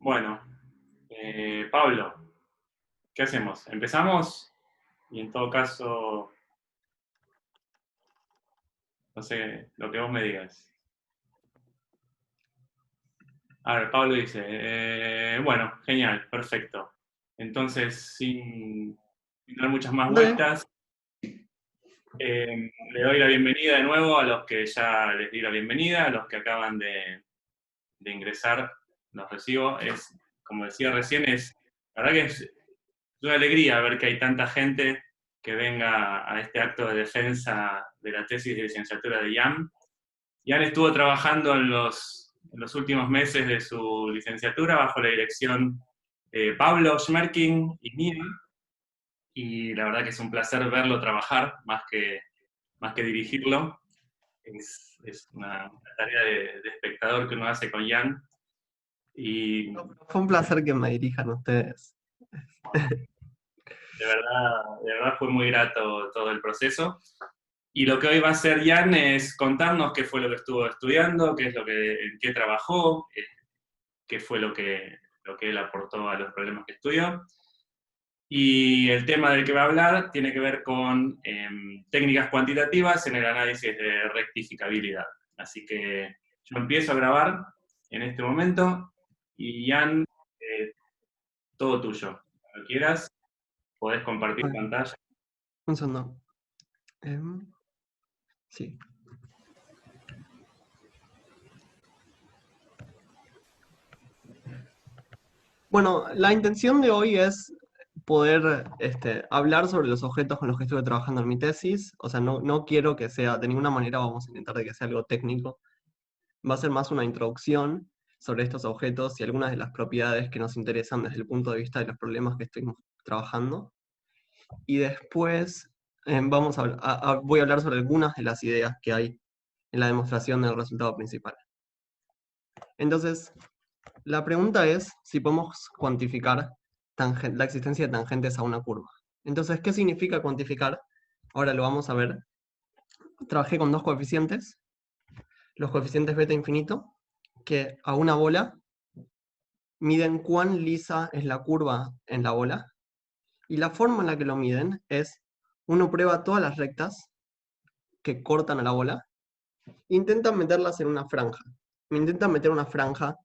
Bueno, Pablo, ¿qué hacemos? ¿Empezamos? Y en todo caso, no sé, lo que vos me digas. A ver, Pablo dice, bueno, genial, perfecto. Entonces, sin dar muchas más Dale. vueltas, le doy la bienvenida de nuevo a los que ya les di la bienvenida, a los que acaban de ingresar, los recibo. Es, como decía recién, la verdad que es una alegría ver que hay tanta gente que venga a este acto de defensa de la tesis de licenciatura de Jan. Jan estuvo trabajando en los últimos meses de su licenciatura bajo la dirección de Pablo Schmerking y mía, y la verdad que es un placer verlo trabajar, más que dirigirlo. Es una tarea de espectador que uno hace con Jan. Y Fue un placer que me dirijan ustedes. de verdad fue muy grato todo el proceso. Y lo que hoy va a hacer Jan es contarnos qué fue lo que estuvo estudiando, en qué trabajó, qué fue lo que él aportó a los problemas que estudió. Y el tema del que va a hablar tiene que ver con técnicas cuantitativas en el análisis de rectificabilidad. Así que yo empiezo a grabar en este momento y Jan, eh, todo tuyo. Cuando quieras, podés compartir Ok, pantalla. un segundo. Sí. Bueno, la intención de hoy es poder hablar sobre los objetos con los que estuve trabajando en mi tesis. O sea, no quiero que sea, de ninguna manera vamos a intentar de que sea algo técnico. Va a ser más una introducción sobre estos objetos y algunas de las propiedades que nos interesan desde el punto de vista de los problemas que estuvimos trabajando. Y después voy a hablar sobre algunas de las ideas que hay en la demostración del resultado principal. Entonces, la pregunta es si podemos cuantificar la existencia de tangentes a una curva. Entonces, ¿qué significa cuantificar? Ahora lo vamos a ver. Trabajé con dos coeficientes, los coeficientes beta infinito, que a una bola miden cuán lisa es la curva en la bola, y la forma en la que lo miden es, uno prueba todas las rectas que cortan a la bola, e intentan meterlas en una franja. Intentan meter una franja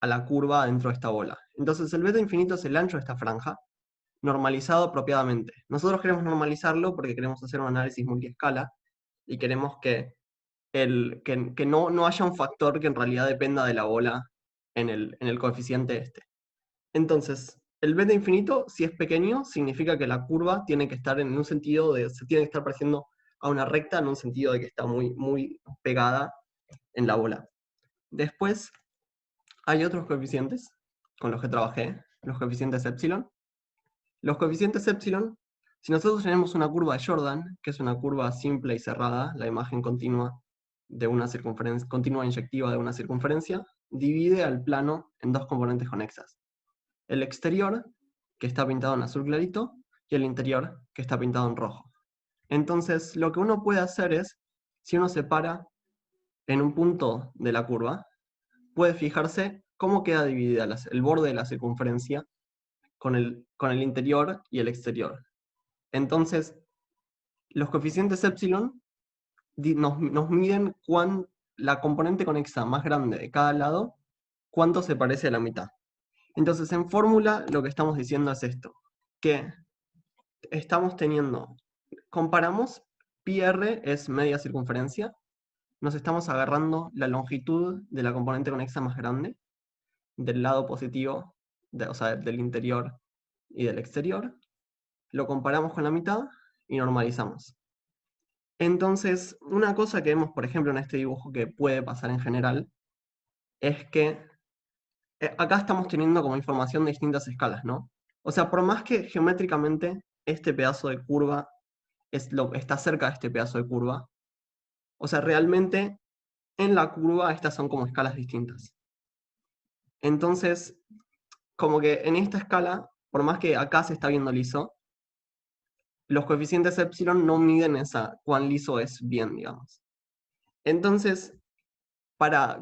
a la curva dentro de esta bola. Entonces el beta infinito es el ancho de esta franja, normalizado apropiadamente. Nosotros queremos normalizarlo porque queremos hacer un análisis multiescala y queremos que no haya un factor que en realidad dependa de la bola en el coeficiente este. Entonces, el beta infinito, si es pequeño, significa que la curva tiene que estar en un sentido se tiene que estar pareciendo a una recta en un sentido de que está muy, muy pegada en la bola. Después, hay otros coeficientes con los que trabajé, los coeficientes epsilon. Los coeficientes epsilon, si nosotros tenemos una curva de Jordan, que es una curva simple y cerrada, la imagen continua de una circunferencia, continua inyectiva de una circunferencia, divide al plano en dos componentes conexas. El exterior, que está pintado en azul clarito, y el interior, que está pintado en rojo. Entonces, lo que uno puede hacer es, si uno se para en un punto de la curva, puede fijarse cómo queda dividida el borde de la circunferencia con el interior y el exterior. Entonces, los coeficientes epsilon nos miden la componente conexa más grande de cada lado, cuánto se parece a la mitad. Entonces, en fórmula, lo que estamos diciendo es esto, que estamos comparamos, πr es media circunferencia, nos estamos agarrando la longitud de la componente conexa más grande, del lado positivo, o sea, del interior y del exterior, lo comparamos con la mitad y normalizamos. Entonces, una cosa que vemos, por ejemplo, en este dibujo que puede pasar en general, es que acá estamos teniendo como información de distintas escalas, ¿no? O sea, por más que geométricamente este pedazo de curva está cerca de este pedazo de curva, o sea, realmente en la curva estas son como escalas distintas. Entonces, como que en esta escala, por más que acá se está viendo liso, los coeficientes epsilon no miden cuán liso es bien, digamos. Entonces,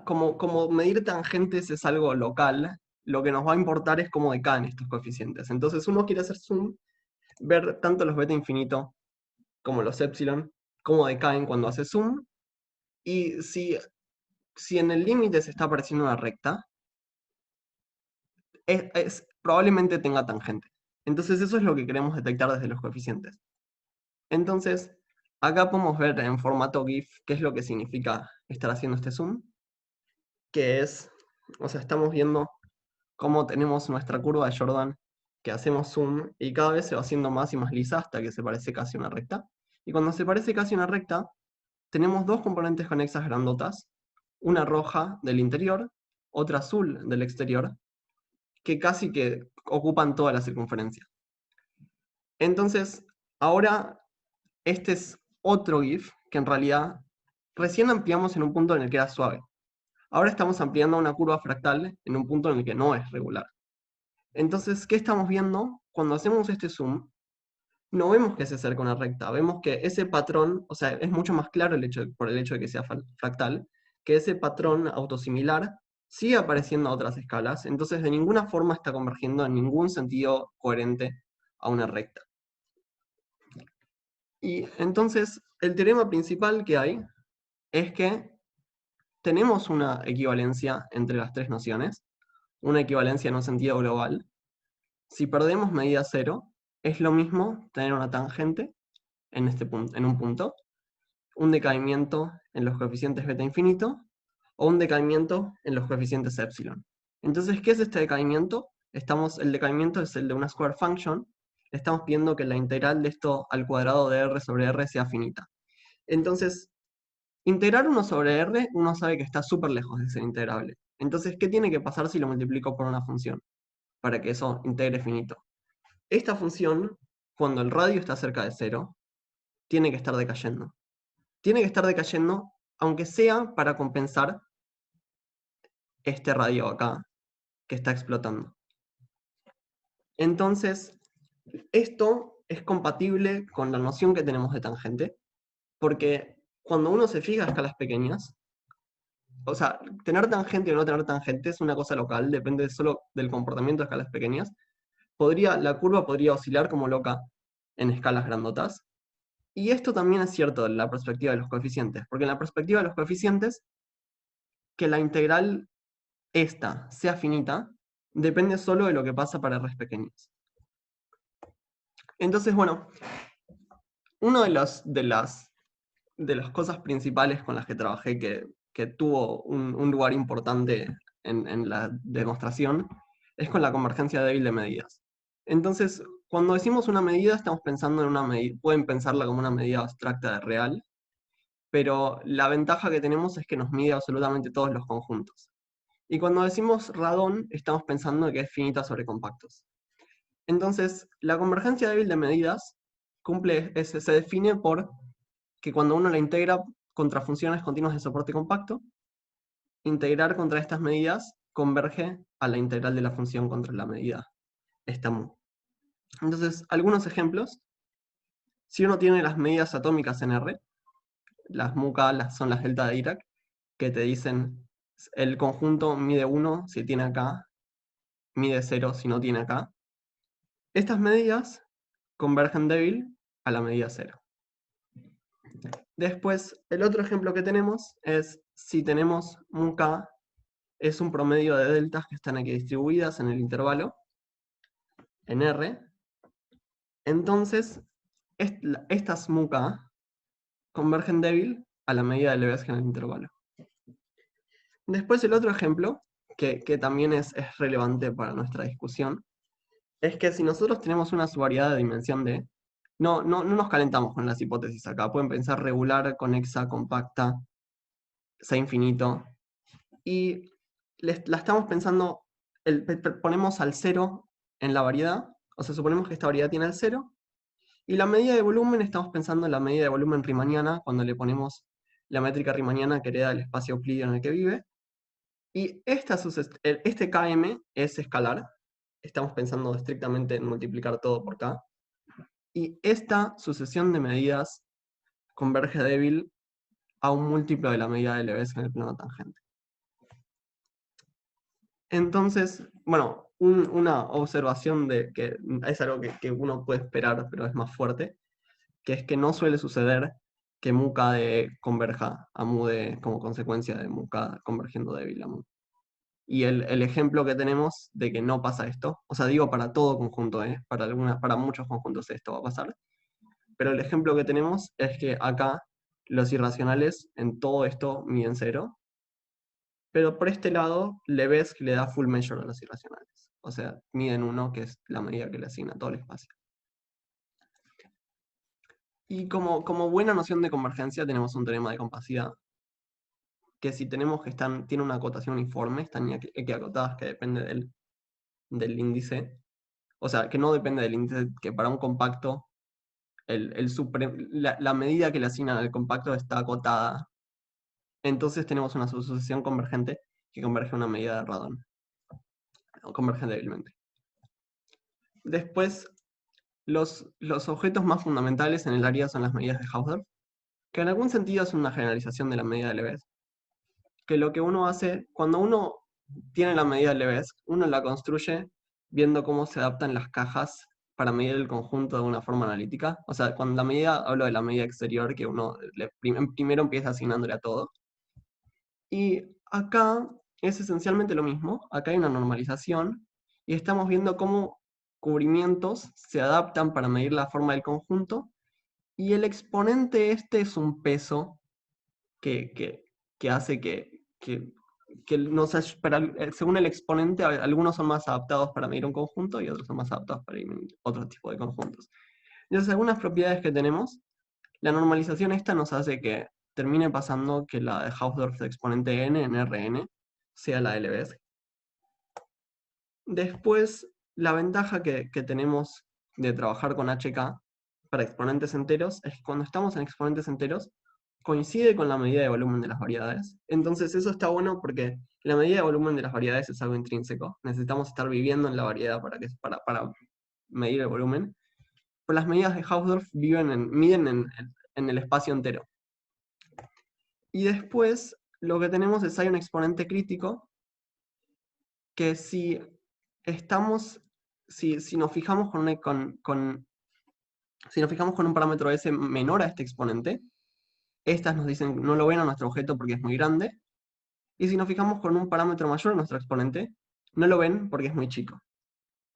como medir tangentes es algo local, lo que nos va a importar es cómo decaen estos coeficientes. Entonces uno quiere hacer zoom, ver tanto los beta infinito como los epsilon, cómo decaen cuando hace zoom, y si en el límite se está apareciendo una recta, probablemente tenga tangente. Entonces eso es lo que queremos detectar desde los coeficientes. Entonces, acá podemos ver en formato GIF qué es lo que significa estar haciendo este zoom, que es, o sea, estamos viendo cómo tenemos nuestra curva de Jordan, que hacemos zoom y cada vez se va haciendo más y más lisa hasta que se parece casi una recta. Y cuando se parece casi una recta, tenemos dos componentes conexas grandotas, una roja del interior, otra azul del exterior, que casi que ocupan toda la circunferencia. Entonces, ahora este es otro GIF que en realidad recién ampliamos en un punto en el que era suave. Ahora estamos ampliando una curva fractal en un punto en el que no es regular. Entonces, ¿qué estamos viendo? Cuando hacemos este zoom, no vemos que se acerca una recta, vemos que ese patrón, o sea, es mucho más claro por el hecho de que sea fractal, que ese patrón autosimilar sigue apareciendo a otras escalas, entonces de ninguna forma está convergiendo en ningún sentido coherente a una recta. Y entonces, el teorema principal que hay es que tenemos una equivalencia entre las tres nociones, una equivalencia en un sentido global. Si perdemos medida cero, es lo mismo tener una tangente en un punto, un decaimiento en los coeficientes beta infinito, o un decaimiento en los coeficientes epsilon. Entonces, ¿qué es este decaimiento? El decaimiento es el de una square function. Estamos pidiendo que la integral de esto al cuadrado de r sobre r sea finita. Entonces, integrar 1 sobre r, uno sabe que está súper lejos de ser integrable. Entonces, ¿qué tiene que pasar si lo multiplico por una función? Para que eso integre finito. Esta función, cuando el radio está cerca de 0, tiene que estar decayendo. Tiene que estar decayendo, aunque sea para compensar este radio acá, que está explotando. Entonces, esto es compatible con la noción que tenemos de tangente, porque cuando uno se fija a escalas pequeñas, o sea, tener tangente o no tener tangente es una cosa local, depende solo del comportamiento de escalas pequeñas. La curva podría oscilar como loca en escalas grandotas. Y esto también es cierto en la perspectiva de los coeficientes, porque en la perspectiva de los coeficientes, que la integral esta sea finita, depende solo de lo que pasa para r's pequeñas. Entonces, bueno, una de las cosas principales con las que trabajé que tuvo un lugar importante en la demostración es con la convergencia débil de medidas. Entonces, cuando decimos una medida, estamos pensando en una medida, pueden pensarla como una medida abstracta de real, pero la ventaja que tenemos es que nos mide absolutamente todos los conjuntos. Y cuando decimos radón, estamos pensando que es finita sobre compactos. Entonces, la convergencia débil de medidas se define por que cuando uno la integra contra funciones continuas de soporte compacto, integrar contra estas medidas converge a la integral de la función contra la medida esta mu. Entonces, algunos ejemplos. Si uno tiene las medidas atómicas en R, las mu k son las delta de Dirac, que te dicen el conjunto mide 1 si tiene acá, mide 0 si no tiene acá. Estas medidas convergen débil a la medida 0. Después, el otro ejemplo que tenemos es si tenemos mu k es un promedio de deltas que están aquí distribuidas en el intervalo, en R. Entonces, estas mu k convergen débil a la medida de Lebesgue en el intervalo. Después el otro ejemplo, que también es relevante para nuestra discusión, es que si nosotros tenemos una subvariedad de dimensión D, no nos calentamos con las hipótesis acá. Pueden pensar regular, conexa, compacta, sea infinito. Y la estamos pensando, ponemos al 0 en la variedad, o sea, suponemos que esta variedad tiene el 0, y la medida de volumen, estamos pensando en la medida de volumen riemanniana, cuando le ponemos la métrica riemanniana que hereda el espacio euclidio en el que vive. Y este Km es escalar, estamos pensando estrictamente en multiplicar todo por K, y esta sucesión de medidas converge débil a un múltiplo de la medida de Lebesgue en el plano tangente. Entonces, bueno, una observación de que es algo que uno puede esperar, pero es más fuerte, que es que no suele suceder que muCADE converja a muDE como consecuencia de muCADE convergiendo débil a muDE. Y el ejemplo que tenemos de que no pasa esto, o sea, digo para todo conjunto, para muchos conjuntos esto va a pasar, pero el ejemplo que tenemos es que acá los irracionales en todo esto miden 0, pero por este lado le ves que le da full measure a los irracionales. O sea, miden 1, que es la medida que le asigna todo el espacio. Y como buena noción de convergencia tenemos un teorema de compacidad, que si tenemos que tiene una acotación uniforme, están equiacotadas, que depende del índice, o sea, que no depende del índice, que para un compacto la medida que le asignan al compacto está acotada. Entonces tenemos una sucesión convergente que converge a una medida de Radon, o converge débilmente. Después, los objetos más fundamentales en el área son las medidas de Hausdorff, que en algún sentido es una generalización de la medida de Lebesgue, que lo que uno hace, cuando uno tiene la medida de Lebesgue, uno la construye viendo cómo se adaptan las cajas para medir el conjunto de una forma analítica. O sea, cuando la medida, hablo de la medida exterior, que uno primero empieza asignándole a todo. Y acá es esencialmente lo mismo. Acá hay una normalización y estamos viendo cómo cubrimientos se adaptan para medir la forma del conjunto. Y el exponente este es un peso que hace que no sé, según el exponente, algunos son más adaptados para medir un conjunto y otros son más adaptados para medir otro tipo de conjuntos. Entonces, algunas propiedades que tenemos, la normalización esta nos hace que termine pasando que la de Hausdorff de exponente n en Rn sea la de Lebesgue. Después, la ventaja que tenemos de trabajar con HK para exponentes enteros es que cuando estamos en exponentes enteros, coincide con la medida de volumen de las variedades. Entonces eso está bueno porque la medida de volumen de las variedades es algo intrínseco. Necesitamos estar viviendo en la variedad para medir el volumen. Pero las medidas de Hausdorff miden en el espacio entero. Y después lo que tenemos es hay un exponente crítico que si nos fijamos si nos fijamos con un parámetro S menor a este exponente, estas nos dicen no lo ven a nuestro objeto porque es muy grande, y si nos fijamos con un parámetro mayor a nuestro exponente, no lo ven porque es muy chico.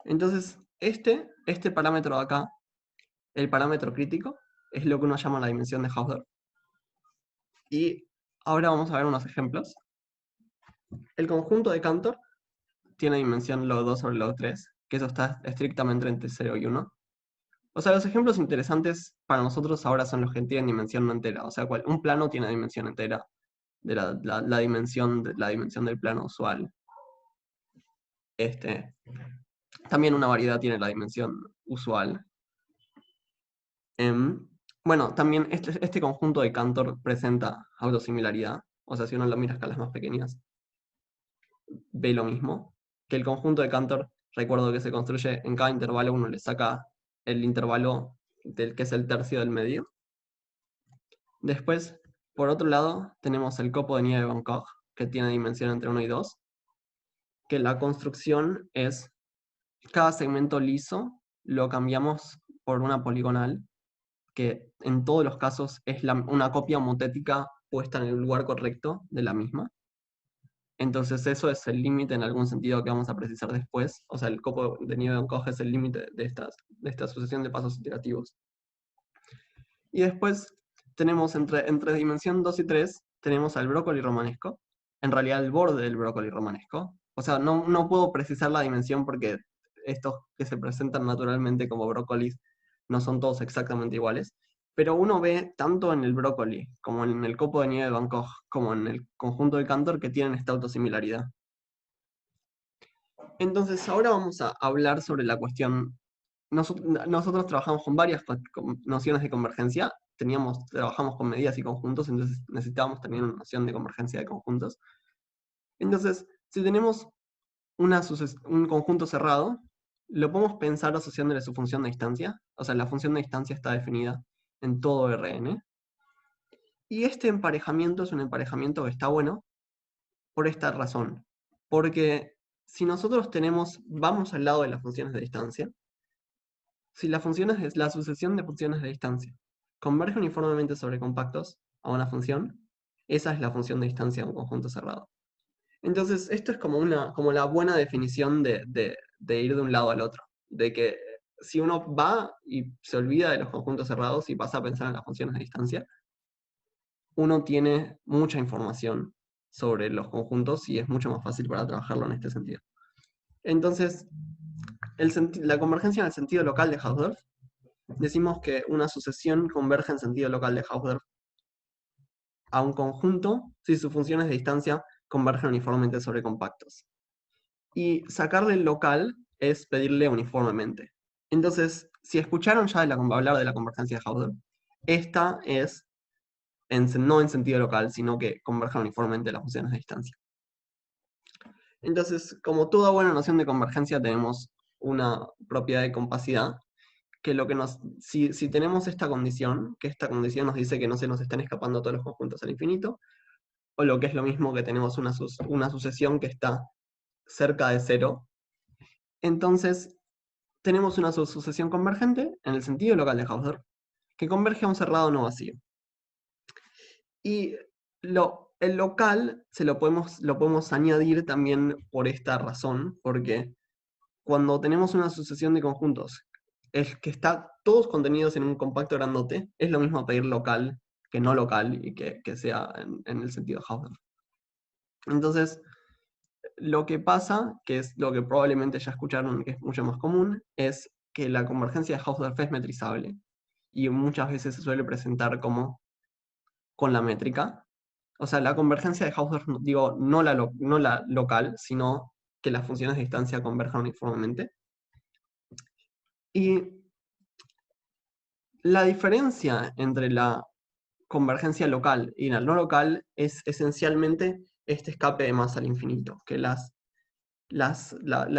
Entonces, este parámetro de acá, el parámetro crítico, es lo que uno llama la dimensión de Hausdorff. Y ahora vamos a ver unos ejemplos. El conjunto de Cantor tiene dimensión log2 sobre log3, que eso está estrictamente entre 0 y 1. O sea, los ejemplos interesantes para nosotros ahora son los que tienen dimensión no entera. O sea, un plano tiene dimensión entera de la dimensión del plano usual. También una variedad tiene la dimensión usual. Bueno, también este conjunto de Cantor presenta autosimilaridad. O sea, si uno lo mira a escalas más pequeñas, ve lo mismo. Que el conjunto de Cantor, recuerdo que se construye en cada intervalo, uno le saca el intervalo del que es el tercio del medio. Después, por otro lado, tenemos el copo de nieve de Van Gogh, que tiene dimensión entre 1 y 2, que la construcción es cada segmento liso lo cambiamos por una poligonal, que en todos los casos es una copia homotética puesta en el lugar correcto de la misma. Entonces eso es el límite en algún sentido que vamos a precisar después. O sea, el copo de nieve de Van Gogh es el límite de esta sucesión de pasos iterativos. Y después tenemos entre dimensión 2 y 3, tenemos al brócoli romanesco, en realidad el borde del brócoli romanesco. O sea, no puedo precisar la dimensión porque estos que se presentan naturalmente como brócolis no son todos exactamente iguales. Pero uno ve tanto en el brócoli, como en el copo de nieve de Van Gogh, como en el conjunto de Cantor que tienen esta autosimilaridad. Entonces, ahora vamos a hablar sobre la cuestión. Nosotros trabajamos con varias nociones de convergencia. Trabajamos con medidas y conjuntos, entonces necesitábamos tener una noción de convergencia de conjuntos. Entonces, si tenemos un conjunto cerrado, lo podemos pensar asociándole su función de distancia. O sea, la función de distancia está definida en todo Rn. Y este emparejamiento es un emparejamiento que está bueno por esta razón. Porque si nosotros vamos al lado de las funciones de distancia, si la sucesión de funciones de distancia converge uniformemente sobre compactos a una función, esa es la función de distancia de un conjunto cerrado. Entonces, esto es como la buena definición de ir de un lado al otro. De que si uno va y se olvida de los conjuntos cerrados y pasa a pensar en las funciones de distancia, uno tiene mucha información sobre los conjuntos y es mucho más fácil para trabajarlo en este sentido. Entonces, la convergencia en el sentido local de Hausdorff, decimos que una sucesión converge en sentido local de Hausdorff a un conjunto si sus funciones de distancia convergen uniformemente sobre compactos. Y sacarle el local es pedirle uniformemente. Entonces, si escucharon ya hablar de la convergencia de Hausdorff, esta es no en sentido local, sino que convergen uniformemente las funciones de distancia. Entonces, como toda buena noción de convergencia, tenemos una propiedad de compacidad, que si tenemos esta condición, que esta condición nos dice que no se nos están escapando todos los conjuntos al infinito, o lo que es lo mismo que tenemos una sucesión que está cerca de cero, entonces tenemos una sucesión convergente en el sentido local de Hausdorff, que converge a un cerrado no vacío. Y el local lo podemos añadir también por esta razón, porque cuando tenemos una sucesión de conjuntos es que está todos contenidos en un compacto grandote, es lo mismo pedir local que no local y que sea en el sentido de Hausdorff. Entonces, lo que pasa, que es lo que probablemente ya escucharon, que es mucho más común, es que la convergencia de Hausdorff es metrizable y muchas veces se suele presentar como con la métrica. O sea, la convergencia de Hausdorff, digo, no la local, sino que las funciones de distancia converjan uniformemente. Y la diferencia entre la convergencia local y la no local es esencialmente este escape de masa al infinito, que la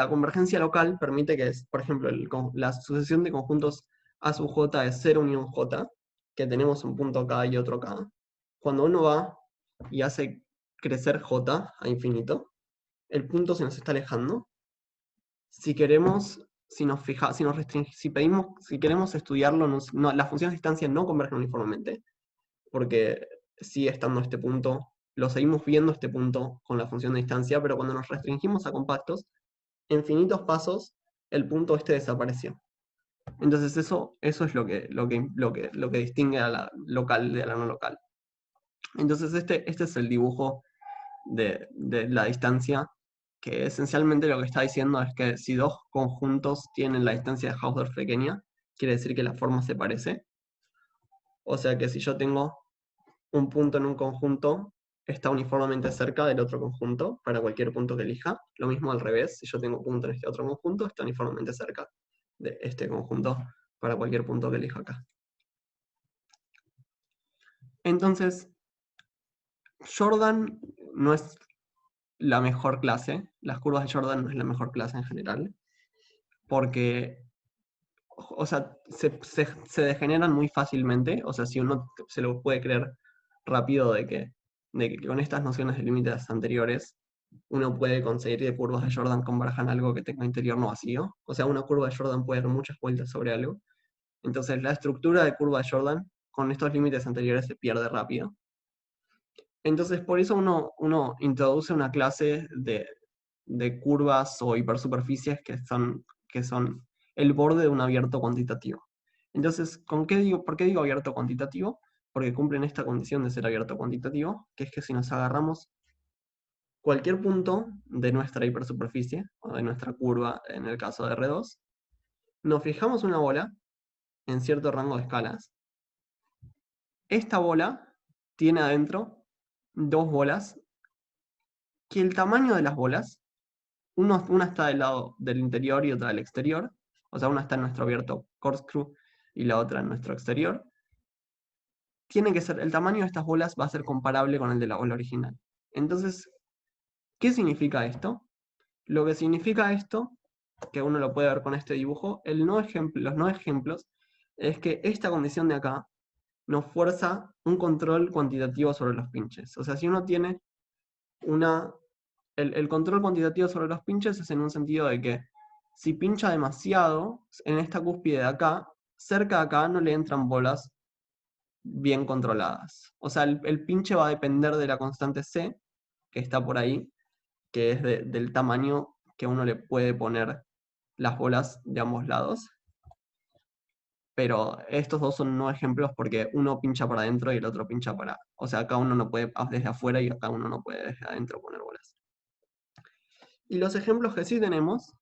convergencia local permite que, por ejemplo, la sucesión de conjuntos A sub J es 0 unión J, que tenemos un punto acá y otro acá. Cuando uno va y hace crecer J a infinito, el punto se nos está alejando. Si queremos, si queremos estudiarlo, las funciones de distancia no convergen uniformemente, porque sigue estando este punto, lo seguimos viendo este punto con la función de distancia, pero cuando nos restringimos a compactos, en finitos pasos, el punto este desapareció. Entonces eso es lo que distingue a la local de la no local. Entonces este es el dibujo de la distancia, que esencialmente lo que está diciendo es que si dos conjuntos tienen la distancia de Hausdorff pequeña, quiere decir que la forma se parece. O sea que si yo tengo un punto en un conjunto, está uniformemente cerca del otro conjunto para cualquier punto que elija. Lo mismo al revés, si yo tengo un punto en este otro conjunto, está uniformemente cerca de este conjunto para cualquier punto que elija acá. Entonces, Jordan no es la mejor clase, las curvas de Jordan no es la mejor clase en general, porque, o sea, se degeneran muy fácilmente, o sea, si uno se lo puede creer rápido de que con estas nociones de límites anteriores, uno puede conseguir que curvas de Jordan converjan algo que tenga interior no vacío, o sea, una curva de Jordan puede dar muchas vueltas sobre algo, entonces la estructura de curva de Jordan con estos límites anteriores se pierde rápido. Entonces, por eso uno introduce una clase de curvas o hipersuperficies que son el borde de un abierto cuantitativo. Entonces, ¿por qué digo abierto cuantitativo? Porque cumplen esta condición de ser abierto cuantitativo, que es que si nos agarramos cualquier punto de nuestra hipersuperficie, o de nuestra curva, en el caso de R2, nos fijamos una bola en cierto rango de escalas. Esta bola tiene adentro dos bolas, que el tamaño de las bolas, una está del lado del interior y otra del exterior, o sea, una está en nuestro abierto corkscrew y la otra en nuestro exterior, el tamaño de estas bolas va a ser comparable con el de la bola original. Entonces, ¿qué significa esto? Lo que significa esto, que uno lo puede ver con este dibujo, los no ejemplos, es que esta condición de acá nos fuerza un control cuantitativo sobre los pinches. O sea, si uno tiene una el control cuantitativo sobre los pinches es en un sentido de que si pincha demasiado en esta cúspide de acá, cerca de acá no le entran bolas bien controladas. O sea, el pinche va a depender de la constante C, que está por ahí, que es del tamaño que uno le puede poner las bolas de ambos lados. Pero estos dos son no ejemplos porque uno pincha para adentro y el otro pincha para... O sea, acá uno no puede desde afuera y acá uno no puede desde adentro poner bolas. Y los ejemplos que sí tenemos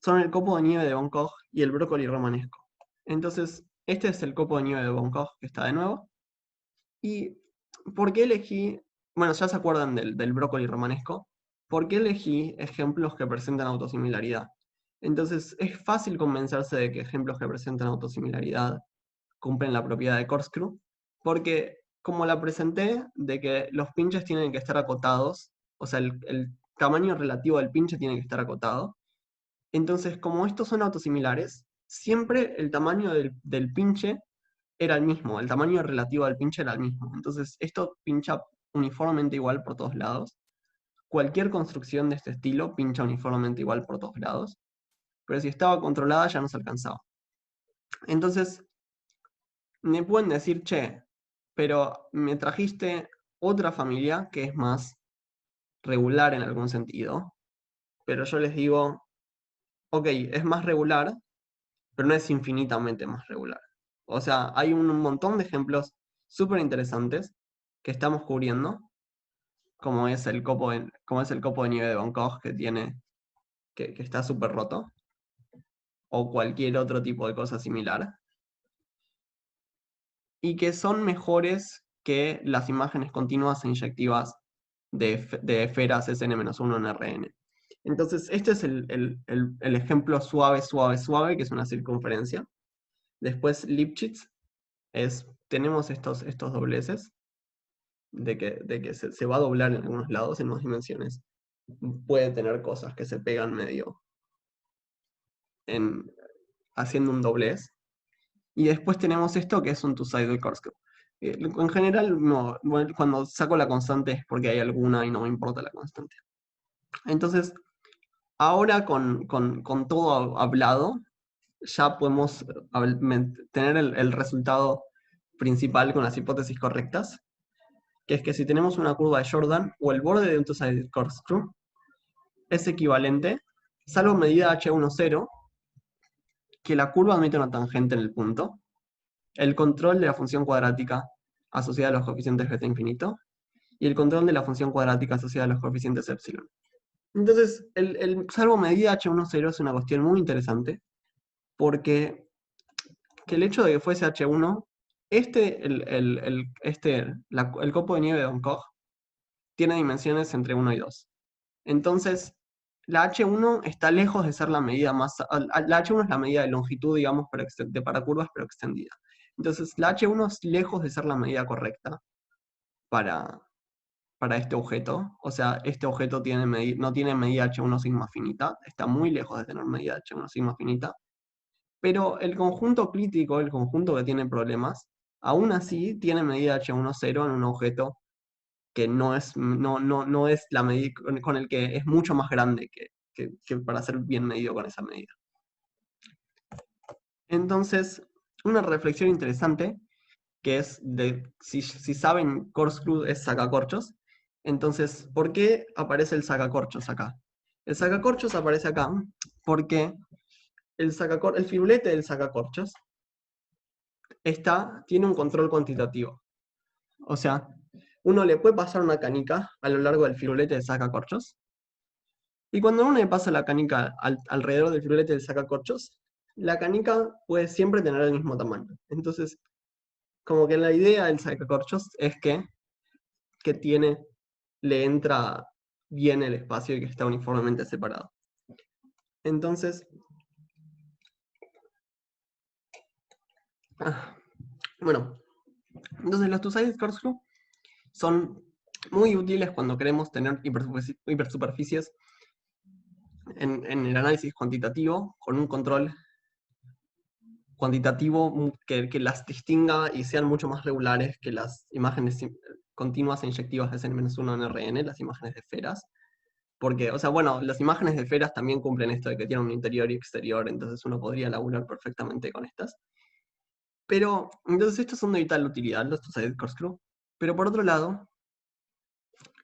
son el copo de nieve de Van Gogh y el brócoli romanesco. Entonces, este es el copo de nieve de Van Gogh que está de nuevo. ¿Y por qué elegí? Bueno, ya se acuerdan del brócoli romanesco. ¿Por qué elegí ejemplos que presentan autosimilaridad? Entonces, es fácil convencerse de que ejemplos que presentan autosimilaridad cumplen la propiedad de corkscrew, porque como la presenté, de que los pinches tienen que estar acotados, o sea, el tamaño relativo del pinche tiene que estar acotado. Entonces, como estos son autosimilares, siempre el tamaño del pinche era el mismo, el tamaño relativo del pinche era el mismo. Entonces, esto pincha uniformemente igual por todos lados. Cualquier construcción de este estilo pincha uniformemente igual por todos lados, pero si estaba controlada ya no se alcanzaba. Entonces, me pueden decir, che, pero me trajiste otra familia que es más regular en algún sentido, pero yo les digo, ok, es más regular, pero no es infinitamente más regular. O sea, hay un montón de ejemplos súper interesantes que estamos cubriendo, como es el copo de nieve de Van Gogh que tiene, que está súper roto, o cualquier otro tipo de cosa similar, y que son mejores que las imágenes continuas e inyectivas de esferas Sn-1 en Rn. Entonces, este es el ejemplo suave, suave, suave, que es una circunferencia. Después, Lipschitz, tenemos estos dobleces, de que se va a doblar en algunos lados, en más dimensiones. Puede tener cosas que se pegan medio haciendo un doblez. Y después tenemos esto que es un two-sided corkscrew. En general, no, bueno, cuando saco la constante es porque hay alguna y no me importa la constante. Entonces, ahora con todo hablado, ya podemos tener el resultado principal con las hipótesis correctas, que es que si tenemos una curva de Jordan o el borde de un two-sided corkscrew es equivalente, salvo medida h10, que la curva admite una tangente en el punto, el control de la función cuadrática asociada a los coeficientes beta infinito y el control de la función cuadrática asociada a los coeficientes epsilon. Entonces, el salvo medida h10 es una cuestión muy interesante, porque que el hecho de que fuese h1, el copo de nieve de Van Gogh tiene dimensiones entre 1 y 2. Entonces, la h1 está lejos de ser la medida más... La h1 es la medida de longitud, digamos, para curvas, pero extendida. Entonces, la h1 es lejos de ser la medida correcta para, este objeto. O sea, este objeto no tiene medida h1 sigma finita, está muy lejos de tener medida h1 sigma finita. Pero el conjunto crítico, el conjunto que tiene problemas, aún así tiene medida h10 en un objeto que no es la medida con el que es mucho más grande que para ser bien medido con esa medida. Entonces, una reflexión interesante, que es de si saben corkscrew es sacacorchos, entonces, ¿por qué aparece el sacacorchos acá? El sacacorchos aparece acá porque el firulete del sacacorchos tiene un control cuantitativo. O sea, uno le puede pasar una canica a lo largo del firulete del sacacorchos, y cuando uno le pasa la canica alrededor del firulete del sacacorchos, la canica puede siempre tener el mismo tamaño. Entonces, como que la idea del sacacorchos es que le entra bien el espacio y que está uniformemente separado. Entonces, bueno, entonces los two-sided corkscrew son muy útiles cuando queremos tener hipersuperficies en el análisis cuantitativo, con un control cuantitativo que las distinga y sean mucho más regulares que las imágenes continuas e inyectivas de N-1 en RN, las imágenes de esferas. Porque, o sea, bueno, las imágenes de esferas también cumplen esto de que tienen un interior y exterior, entonces uno podría laburar perfectamente con estas. Pero, entonces estos son de vital utilidad, los two-sided corkscrew. Pero por otro lado,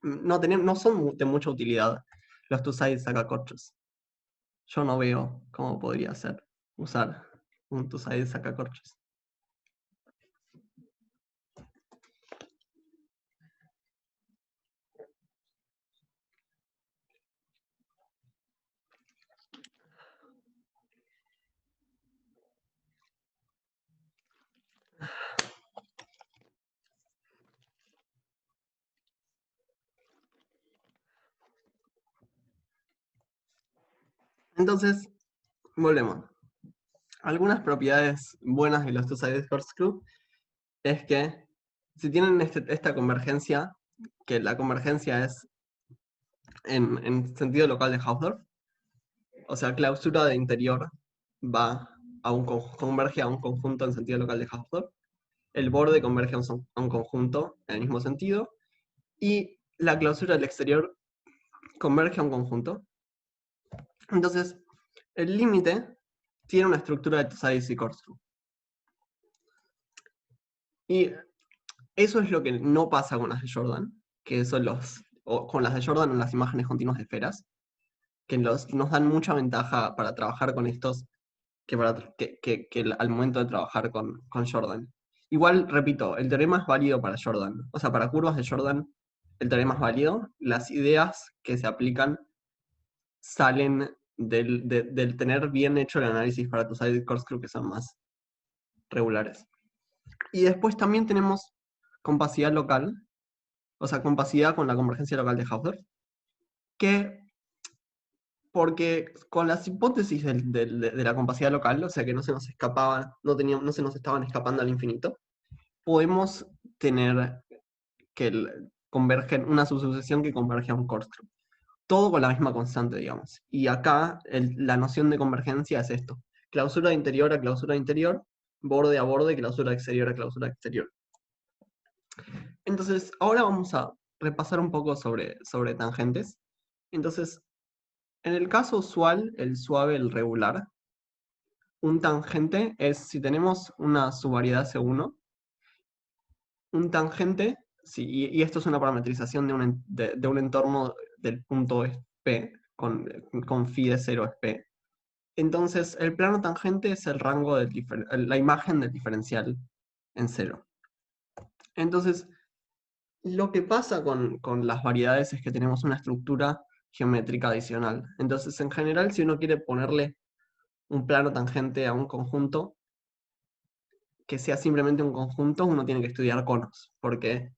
no son de mucha utilidad los two-sided sacacorchos. Yo no veo cómo podría ser usar un two-sided sacacorchos. Entonces, volvemos. Algunas propiedades buenas de los two-sided corkscrew es que si tienen esta convergencia, que la convergencia es en sentido local de Hausdorff, o sea, clausura de interior va converge a un conjunto en sentido local de Hausdorff, el borde converge a un conjunto en el mismo sentido, y la clausura del exterior converge a un conjunto. Entonces, el límite tiene una estructura de two-sided y corkscrew. Y eso es lo que no pasa con las de Jordan, que son con las de Jordan o las imágenes continuas de esferas, que nos dan mucha ventaja para trabajar con estos que al momento de trabajar con Jordan. Igual, repito, el teorema es válido para Jordan. O sea, para curvas de Jordan, el teorema es válido. Las ideas que se aplican salen del tener bien hecho el análisis para tus two-sided corkscrew, que son más regulares. Y después también tenemos compacidad local, o sea, compacidad con la convergencia local de Hausdorff, que porque con las hipótesis de la compacidad local, o sea que no se nos escapaban, no se nos estaban escapando al infinito, podemos tener que convergen una subsucesión que converge a un corkscrew. Todo con la misma constante, digamos. Y acá la noción de convergencia es esto. Clausura de interior a clausura de interior, borde a borde, clausura exterior a clausura exterior. Entonces, ahora vamos a repasar un poco sobre tangentes. Entonces, en el caso usual, el suave, el regular, un tangente es, si tenemos una subvariedad C1, un tangente, sí, y esto es una parametrización de un entorno del punto P, con phi de 0 es P. Entonces, el plano tangente es el rango la imagen del diferencial en 0. Entonces, lo que pasa con las variedades es que tenemos una estructura geométrica adicional. Entonces, en general, si uno quiere ponerle un plano tangente a un conjunto, que sea simplemente un conjunto, uno tiene que estudiar conos, porque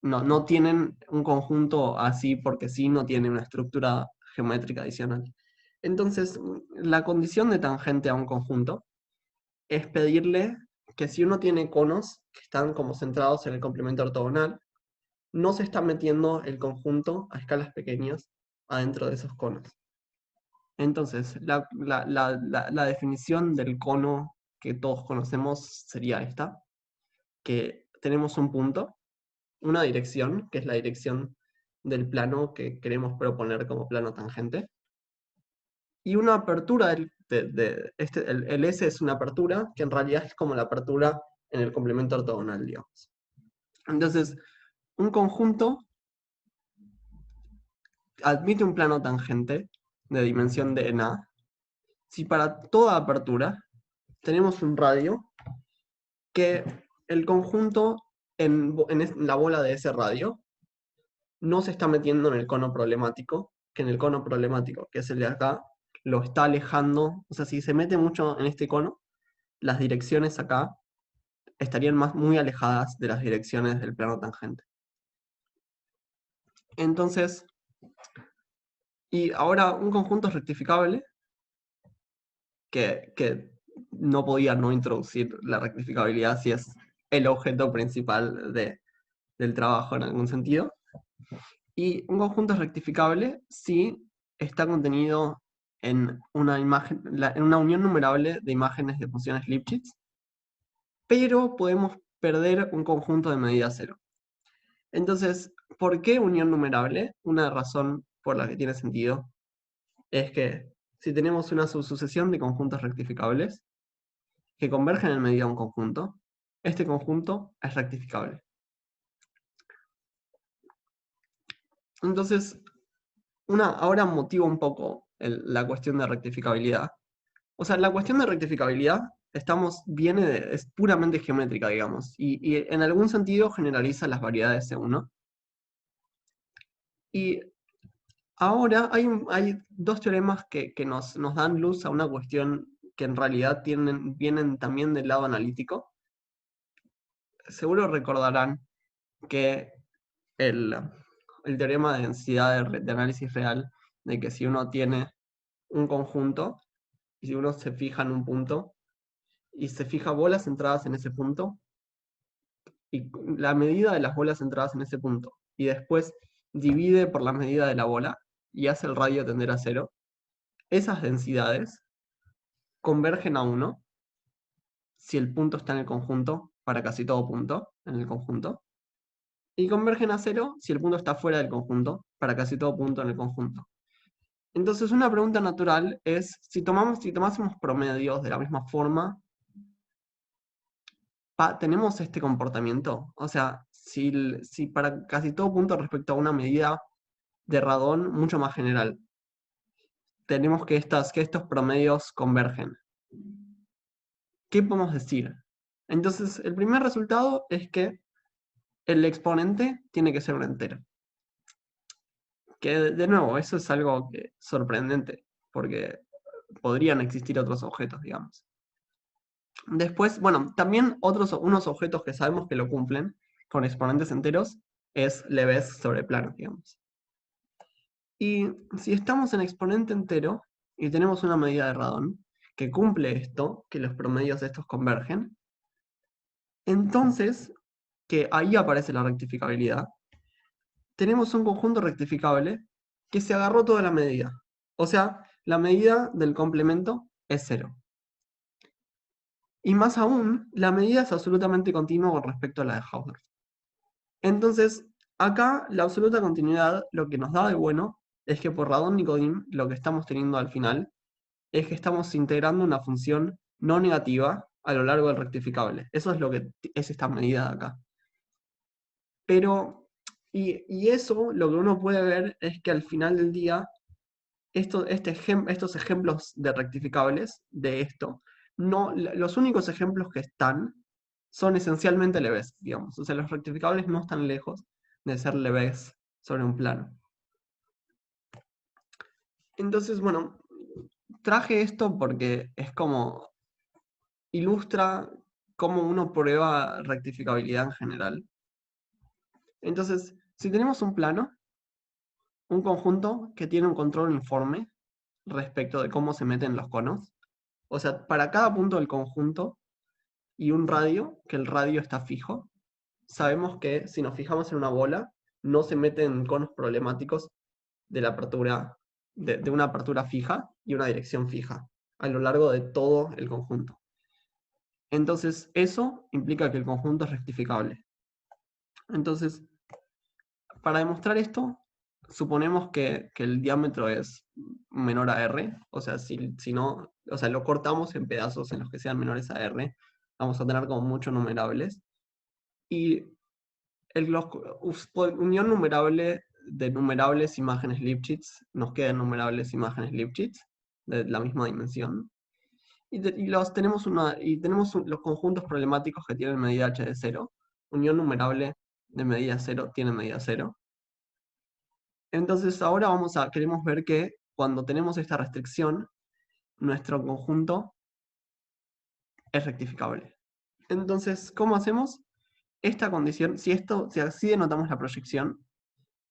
no tienen un conjunto así porque sí, no tiene una estructura geométrica adicional. Entonces, la condición de tangente a un conjunto es pedirle que si uno tiene conos que están como centrados en el complemento ortogonal, no se está metiendo el conjunto a escalas pequeñas adentro de esos conos. Entonces, la definición del cono que todos conocemos sería esta, que tenemos un punto, una dirección, que es la dirección del plano que queremos proponer como plano tangente, y una apertura el S es una apertura, que en realidad es como la apertura en el complemento ortogonal, digamos. Entonces, un conjunto admite un plano tangente de dimensión de n si para toda apertura tenemos un radio que el conjunto en la bola de ese radio no se está metiendo en el cono problemático, que en el cono problemático, que es el de acá, lo está alejando. O sea, si se mete mucho en este cono, las direcciones acá estarían muy alejadas de las direcciones del plano tangente. Entonces, y ahora un conjunto es rectificable, que no podía no introducir la rectificabilidad si es el objeto principal del trabajo en algún sentido. Y un conjunto es rectificable si está contenido en una en una unión numerable de imágenes de funciones Lipschitz, pero podemos perder un conjunto de medida cero. Entonces, ¿por qué unión numerable? Una razón por la que tiene sentido es que si tenemos una subsucesión de conjuntos rectificables que convergen en medida de un conjunto, este conjunto es rectificable. Entonces, ahora motivo un poco la cuestión de rectificabilidad. O sea, la cuestión de rectificabilidad es puramente geométrica, digamos, y en algún sentido generaliza las variedades C1. Y ahora hay dos teoremas que nos dan luz a una cuestión que en realidad vienen también del lado analítico. Seguro recordarán que el, el teorema de densidad de análisis real, de que si uno tiene un conjunto, y si uno se fija en un punto, y se fija bolas centradas en ese punto, y la medida de las bolas centradas en ese punto, y después divide por la medida de la bola, y hace el radio tender a cero, esas densidades convergen a 1 si el punto está en el conjunto, para casi todo punto en el conjunto, y convergen a 0 si el punto está fuera del conjunto, para casi todo punto en el conjunto. Entonces una pregunta natural es, si tomásemos promedios de la misma forma, ¿tenemos este comportamiento? O sea, si para casi todo punto respecto a una medida de radón mucho más general, tenemos que estos promedios convergen. ¿Qué podemos decir? Entonces, el primer resultado es que el exponente tiene que ser un entero. Que, de nuevo, eso es algo sorprendente, porque podrían existir otros objetos, digamos. Después, bueno, también unos objetos que sabemos que lo cumplen con exponentes enteros es Lebesgue sobre plano, digamos. Y si estamos en exponente entero y tenemos una medida de radón que cumple esto, que los promedios de estos convergen, entonces, que ahí aparece la rectificabilidad, tenemos un conjunto rectificable que se agarró toda la medida. O sea, la medida del complemento es 0. Y más aún, la medida es absolutamente continua con respecto a la de Hausdorff. Entonces, acá la absoluta continuidad lo que nos da de bueno es que por Radon-Nikodym lo que estamos teniendo al final es que estamos integrando una función no negativa a lo largo del rectificable. Eso es lo que es esta medida de acá. Pero, y eso lo que uno puede ver es que al final del día, estos ejemplos de rectificables de esto, los únicos ejemplos que están son esencialmente Lebesgue, digamos. O sea, los rectificables no están lejos de ser Lebesgue sobre un plano. Entonces, bueno, traje esto porque es como ilustra cómo uno prueba rectificabilidad en general. Entonces, si tenemos un plano, un conjunto que tiene un control uniforme respecto de cómo se meten los conos, o sea, para cada punto del conjunto y un radio, que el radio está fijo, sabemos que si nos fijamos en una bola, no se meten conos problemáticos de la apertura, de una apertura fija y una dirección fija, a lo largo de todo el conjunto. Entonces, eso implica que el conjunto es rectificable. Entonces, para demostrar esto, suponemos que el diámetro es menor a R, o sea, si no, o sea, lo cortamos en pedazos en los que sean menores a R, vamos a tener como muchos numerables. Y unión numerable de numerables imágenes Lipschitz, nos quedan numerables imágenes Lipschitz de la misma dimensión. Tenemos los conjuntos problemáticos que tienen medida h de 0. Unión numerable de medida 0 tiene medida 0. Entonces ahora queremos ver que cuando tenemos esta restricción, nuestro conjunto es rectificable. Entonces, ¿cómo hacemos? Esta condición, si así denotamos la proyección,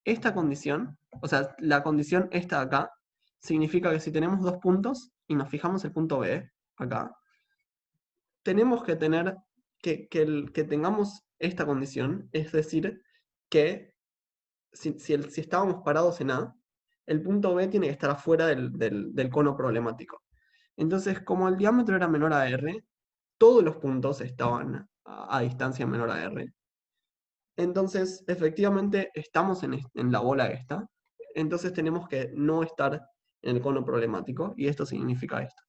esta condición, o sea, la condición esta de acá, significa que si tenemos dos puntos y nos fijamos el punto B, acá, tenemos que tener que tengamos esta condición, es decir, que si estábamos parados en A, el punto B tiene que estar afuera del cono problemático. Entonces, como el diámetro era menor a R, todos los puntos estaban a distancia menor a R. Entonces, efectivamente, estamos en la bola esta. entonces tenemos que no estar en el cono problemático, y esto significa esto.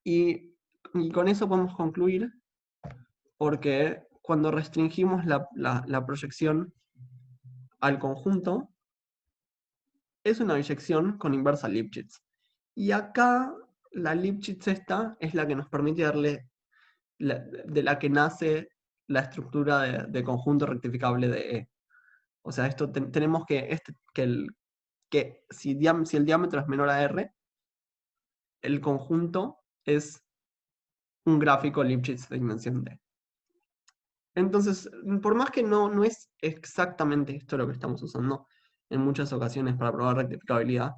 Y con eso podemos concluir, porque cuando restringimos la proyección al conjunto, es una biyección con inversa Lipschitz. Y acá la Lipschitz esta es la que nos permite darle, de la que nace la estructura de conjunto rectificable de E. O sea, esto tenemos que si el diámetro es menor a R, el conjunto es un gráfico Lipschitz de dimensión D. Entonces, por más que no es exactamente esto lo que estamos usando en muchas ocasiones para probar rectificabilidad,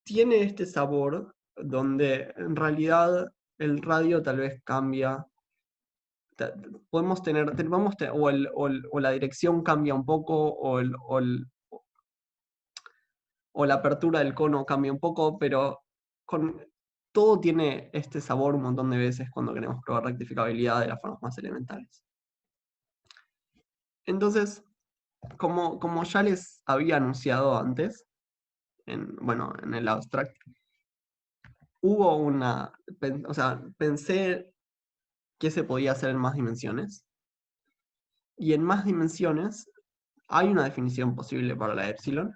tiene este sabor donde en realidad el radio tal vez cambia. Podemos tener, o la dirección cambia un poco, o la apertura del cono cambia un poco, pero todo tiene este sabor un montón de veces cuando queremos probar rectificabilidad de las formas más elementales. Entonces, como ya les había anunciado antes, en el abstract, pensé que se podía hacer en más dimensiones. Y en más dimensiones hay una definición posible para la epsilon.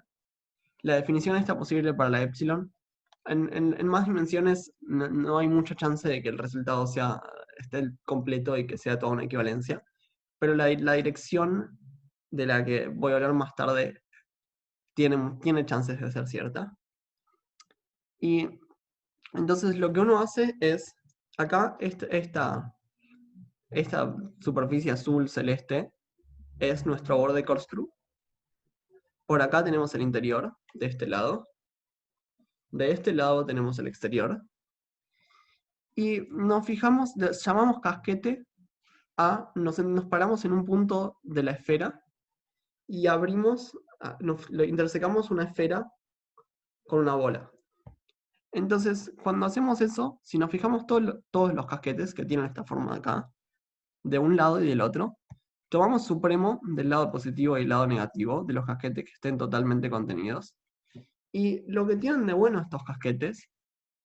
La definición está posible para la epsilon. En más dimensiones no hay mucha chance de que el resultado esté completo y que sea toda una equivalencia. Pero la dirección de la que voy a hablar más tarde tiene chances de ser cierta. Y entonces lo que uno hace es, acá esta superficie azul celeste es nuestro borde corkscrew. Por acá tenemos el interior, de este lado. De este lado tenemos el exterior. Y nos fijamos, llamamos casquete nos paramos en un punto de la esfera y intersecamos una esfera con una bola. Entonces, cuando hacemos eso, si nos fijamos todos los casquetes que tienen esta forma de acá, de un lado y del otro, tomamos supremo del lado positivo y el lado negativo de los casquetes que estén totalmente contenidos. Y lo que tienen de bueno estos casquetes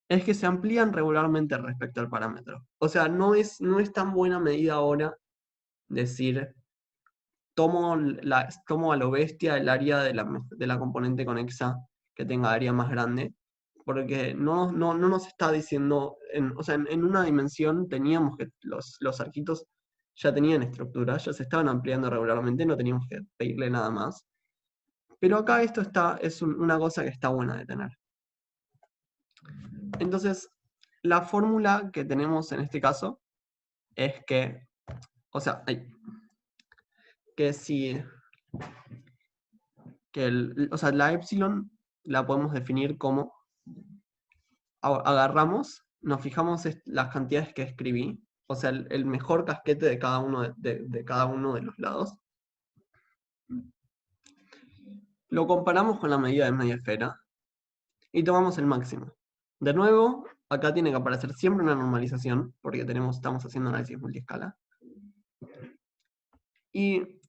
es que se amplían regularmente respecto al parámetro. O sea, no es tan buena medida ahora decir, tomo a lo bestia el área de la componente conexa que tenga área más grande, porque no nos está diciendo, en una dimensión teníamos que los arquitos ya tenían estructura, ya se estaban ampliando regularmente, no teníamos que pedirle nada más. Pero acá esto es una cosa que está buena de tener. Entonces, la fórmula que tenemos en este caso es que, la epsilon la podemos definir como agarramos, nos fijamos las cantidades que escribí, o sea, el mejor casquete de cada uno de cada uno de los lados. Lo comparamos con la medida de media esfera y tomamos el máximo. De nuevo, acá tiene que aparecer siempre una normalización, porque estamos haciendo análisis multiescala. Y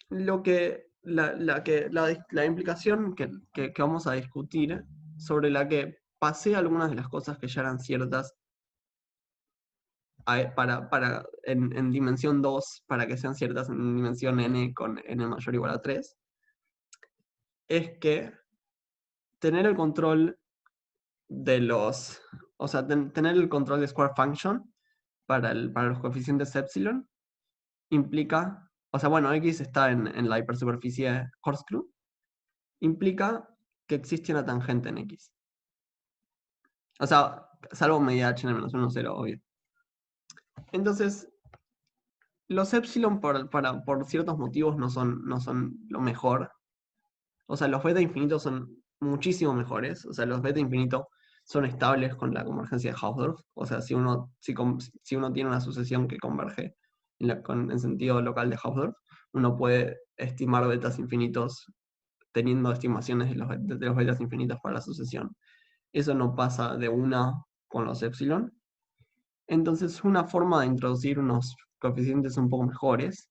la implicación que vamos a discutir, sobre la que pasé algunas de las cosas que ya eran ciertas en dimensión 2, para que sean ciertas en dimensión n con n mayor o igual a 3, es que tener el control tener el control de square function para los coeficientes epsilon implica, x está en la hipersuperficie corkscrew, implica que existe una tangente en x. O sea, salvo medida h en -1, 0, obvio. Entonces, los epsilon por ciertos motivos no son lo mejor. O sea, los beta infinitos son muchísimo mejores. O sea, los beta infinitos son estables con la convergencia de Hausdorff. O sea, si uno tiene una sucesión que converge en sentido local de Hausdorff, uno puede estimar betas infinitos teniendo estimaciones de los betas infinitos para la sucesión. Eso no pasa de una con los epsilon. Entonces, una forma de introducir unos coeficientes un poco mejores,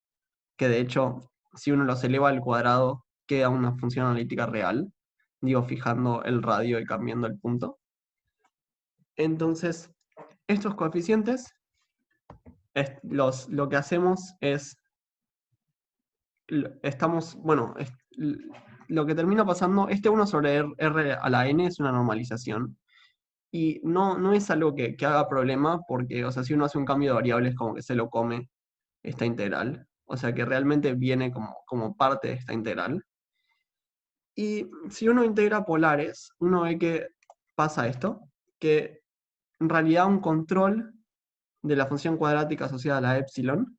que de hecho, si uno los eleva al cuadrado, queda una función analítica real, digo, fijando el radio y cambiando el punto. Entonces, estos coeficientes, lo que hacemos es, lo que termina pasando, este 1 sobre r a la n es una normalización. Y no es algo que haga problema, porque, o sea, si uno hace un cambio de variables, como que se lo come esta integral. O sea, que realmente viene como parte de esta integral. Y si uno integra polares, uno ve que pasa esto, que en realidad un control de la función cuadrática asociada a la epsilon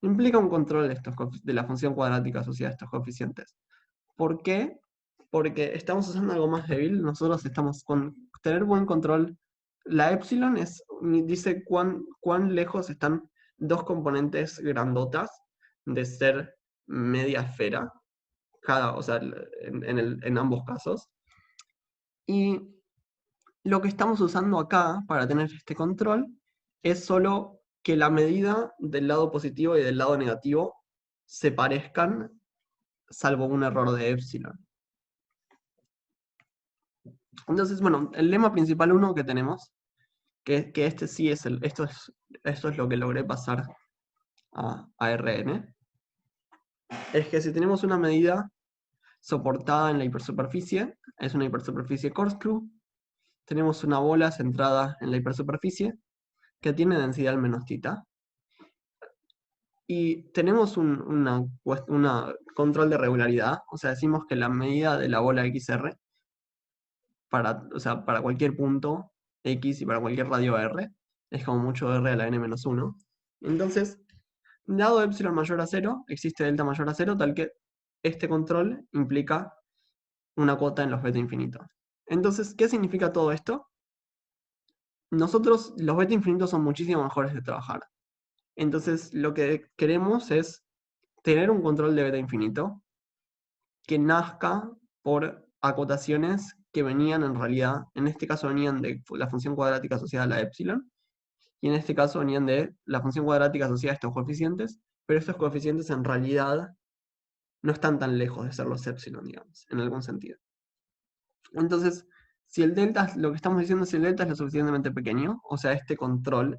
implica un control de la función cuadrática asociada a estos coeficientes. ¿Por qué? Porque estamos usando algo más débil. Nosotros estamos con tener buen control. La epsilon dice cuán lejos están dos componentes grandotas de ser media esfera, o sea, en ambos casos. Y lo que estamos usando acá para tener este control es solo que la medida del lado positivo y del lado negativo se parezcan, salvo un error de epsilon. Entonces, bueno, el lema principal 1 que tenemos, que este sí es esto es lo que logré pasar a Rn, es que si tenemos una medida soportada en la hipersuperficie, es una hipersuperficie corkscrew, tenemos una bola centrada en la hipersuperficie que tiene densidad menos tita, y tenemos una control de regularidad, o sea, decimos que la medida de la bola XR para cualquier punto X y para cualquier radio R, es como mucho R a la n-1. Entonces, dado epsilon mayor a 0, existe delta mayor a 0, tal que este control implica una cuota en los beta infinitos. Entonces, ¿qué significa todo esto? Nosotros, los beta infinitos son muchísimo mejores de trabajar. Entonces, lo que queremos es tener un control de beta infinito que nazca por acotaciones que venían en realidad, en este caso venían de la función cuadrática asociada a la epsilon, y en este caso venían de la función cuadrática asociada a estos coeficientes, pero estos coeficientes en realidad no están tan lejos de ser los epsilon, digamos, en algún sentido. Entonces, si el delta, lo que estamos diciendo es si el delta es lo suficientemente pequeño, o sea, este control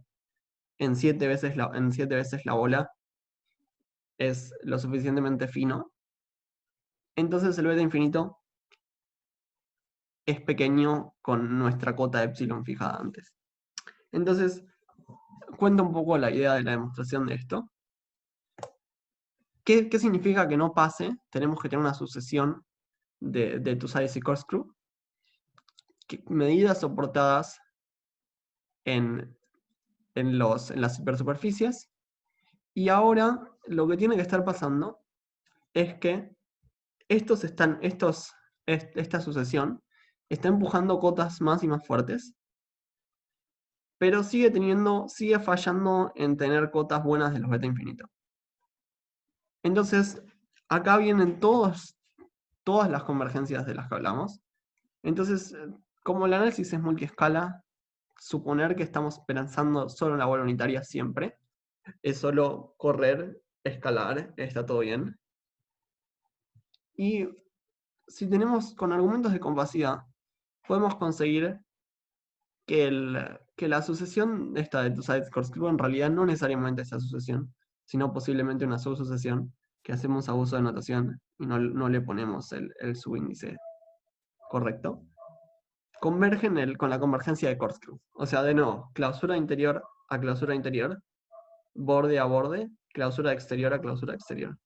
en 7 veces la bola es lo suficientemente fino, entonces el beta infinito es pequeño con nuestra cota de epsilon fijada antes. Entonces, cuento un poco la idea de la demostración de esto. ¿Qué significa que no pase? Tenemos que tener una sucesión de Toussaint y corkscrew, medidas soportadas en las hipersuperficies, y ahora lo que tiene que estar pasando es que esta sucesión está empujando cotas más y más fuertes, pero sigue fallando en tener cotas buenas de los beta infinitos. Entonces, acá vienen todas las convergencias de las que hablamos. Entonces, como el análisis es multiescala, suponer que estamos pensando solo en la bola unitaria siempre, es solo correr, escalar, está todo bien. Y si tenemos con argumentos de compacidad, podemos conseguir que la sucesión esta de Toussaint-Corkscrew en realidad no necesariamente es esa sucesión, sino posiblemente una subsucesión que hacemos abuso de notación y no le ponemos el subíndice correcto. Convergen con la convergencia de Corkscrew. O sea, de nuevo, clausura interior a clausura interior, borde a borde, clausura exterior a clausura exterior.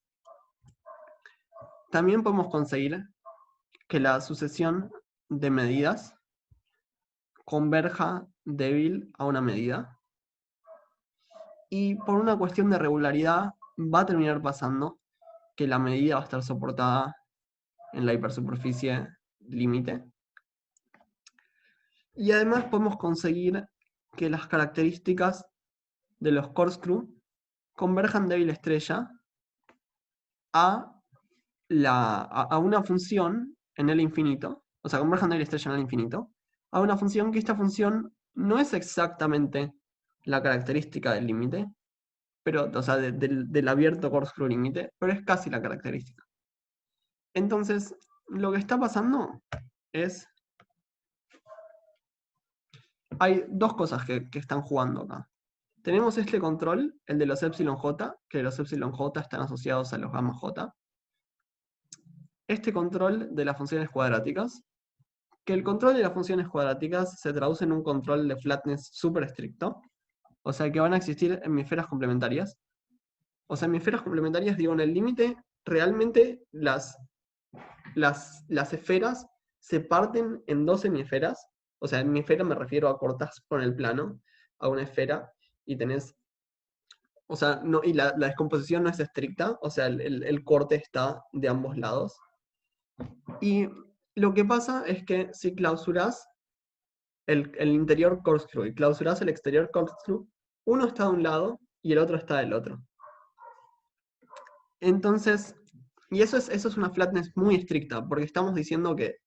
También podemos conseguir que la sucesión de medidas converja débil a una medida. Y por una cuestión de regularidad va a terminar pasando que la medida va a estar soportada en la hipersuperficie límite. Y además podemos conseguir que las características de los corkscrew converjan débil estrella a una función en el infinito, o sea, converjan débil estrella en el infinito, a una función que esta función no es exactamente la característica del límite, pero, o sea, del abierto corkscrew límite, pero es casi la característica. Entonces, lo que está pasando es... Hay dos cosas que están jugando acá. Tenemos este control, el de los epsilon j, que los epsilon j están asociados a los gamma j. Este control de las funciones cuadráticas, que el control de las funciones cuadráticas se traduce en un control de flatness súper estricto, o sea que van a existir hemisferas complementarias. O sea, hemisferas complementarias, digo, en el límite, realmente las esferas se parten en dos hemisferas. O sea, hemisfera me refiero a cortas con el plano a una esfera y tenés, o sea, no, y la descomposición no es estricta, o sea, el corte está de ambos lados. Y lo que pasa es que si clausuras el interior corkscrew y clausuras el exterior corkscrew, uno está de un lado y el otro está del otro. Entonces, y eso es una flatness muy estricta, porque estamos diciendo que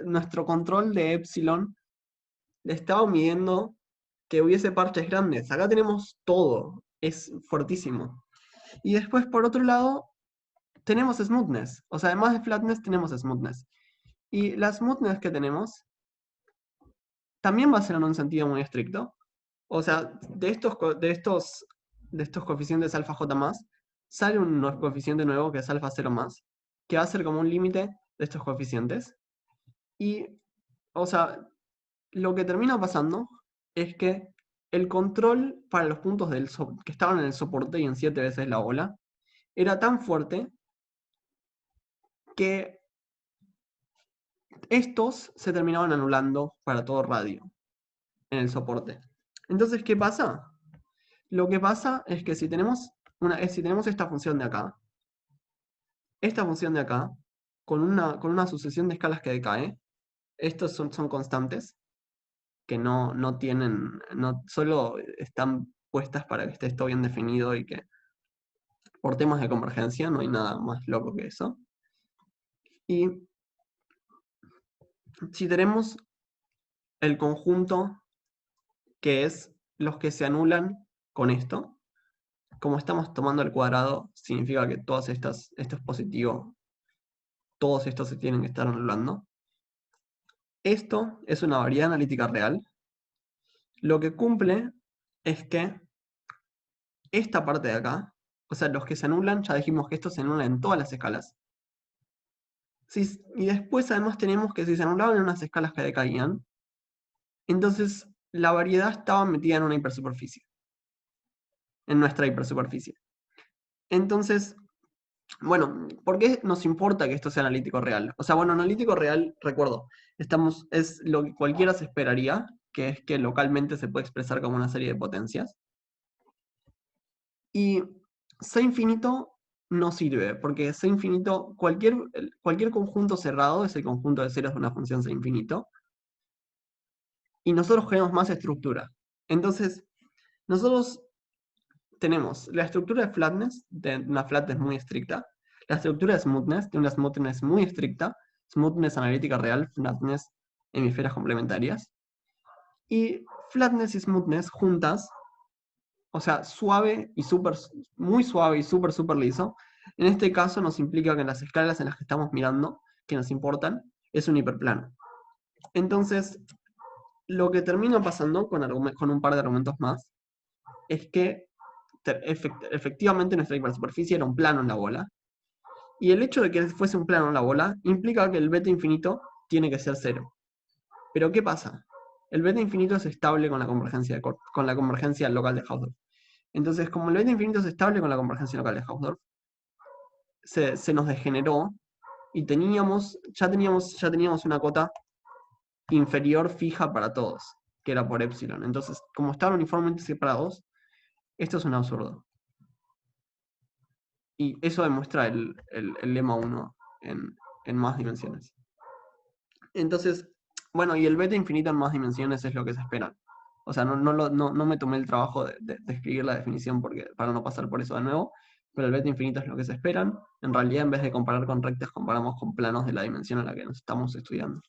nuestro control de epsilon le estaba midiendo que hubiese parches grandes. Acá tenemos todo, es fuertísimo. Y después, por otro lado, tenemos smoothness. O sea, además de flatness, tenemos smoothness. Y la smoothness que tenemos también va a ser en un sentido muy estricto. O sea, de estos coeficientes alfa j más, sale un coeficiente nuevo que es alfa 0 más, que va a ser como un límite de estos coeficientes. Y, o sea, lo que termina pasando es que el control para los puntos que estaban en el soporte y en 7 veces la bola era tan fuerte que estos se terminaban anulando para todo radio en el soporte. Entonces, ¿qué pasa? Lo que pasa es que si tenemos esta función de acá, con una sucesión de escalas que decae, estos son constantes, que no tienen, no solo están puestas para que esté esto bien definido y que por temas de convergencia no hay nada más loco que eso. Y si tenemos el conjunto que es los que se anulan con esto, como estamos tomando el cuadrado, significa que esto es positivo, todos estos se tienen que estar anulando. Esto es una variedad analítica real. Lo que cumple es que esta parte de acá, o sea, los que se anulan, ya dijimos que esto se anula en todas las escalas. Y después además tenemos que si se anulaban en unas escalas que decaían, entonces la variedad estaba metida en una hipersuperficie, en nuestra hipersuperficie. Entonces, bueno, ¿por qué nos importa que esto sea analítico real? O sea, bueno, analítico real, recuerdo, es lo que cualquiera se esperaría, que es que localmente se puede expresar como una serie de potencias. Y C infinito no sirve, porque C infinito, cualquier conjunto cerrado es el conjunto de ceros de una función C infinito, y nosotros queremos más estructura. Entonces, nosotros tenemos la estructura de flatness, de una flatness muy estricta, la estructura de smoothness, de una smoothness muy estricta, smoothness analítica real, flatness hemisferas complementarias, y flatness y smoothness juntas, o sea, suave y muy suave y súper liso. En este caso nos implica que en las escalas en las que estamos mirando, que nos importan, es un hiperplano. Entonces, lo que termina pasando con un par de argumentos más, es que efectivamente nuestra hipersuperficie era un plano en la bola, y el hecho de que fuese un plano en la bola implica que el beta infinito tiene que ser 0. Pero ¿qué pasa? El beta infinito es estable con la convergencia local de Hausdorff. Entonces, como el beta infinito es estable con la convergencia local de Hausdorff, se nos degeneró y ya teníamos una cota inferior fija para todos, que era por epsilon. Entonces, como estaban uniformemente separados, esto es un absurdo. Y eso demuestra el lema 1 en más dimensiones. Entonces, bueno, y el beta infinito en más dimensiones es lo que se espera. O sea, no me tomé el trabajo de escribir la definición para no pasar por eso de nuevo, pero el beta infinito es lo que se esperan. En realidad, en vez de comparar con rectas, comparamos con planos de la dimensión a la que nos estamos estudiando.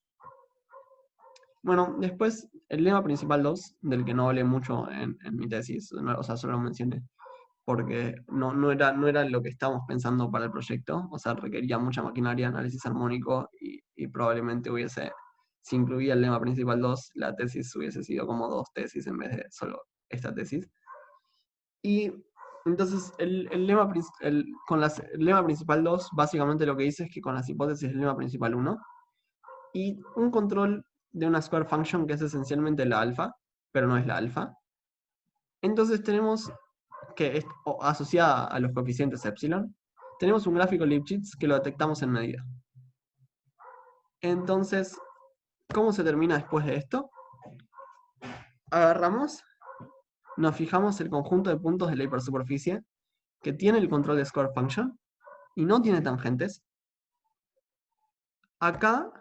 Bueno, después, el lema principal 2, del que no hablé mucho en mi tesis, o sea, solo lo mencioné, porque no era lo que estábamos pensando para el proyecto, o sea, requería mucha maquinaria, análisis armónico, y probablemente si incluía el lema principal 2, la tesis hubiese sido como 2 tesis en vez de solo esta tesis. Y entonces el lema principal 2, básicamente lo que dice es que con las hipótesis del lema principal 1, y un control de una square function que es esencialmente la alfa, pero no es la alfa. Entonces tenemos que es asociada a los coeficientes epsilon, tenemos un gráfico Lipschitz que lo detectamos en medida. Entonces, ¿cómo se termina después de esto? Agarramos, nos fijamos el conjunto de puntos de la hipersuperficie que tiene el control de square function y no tiene tangentes. Acá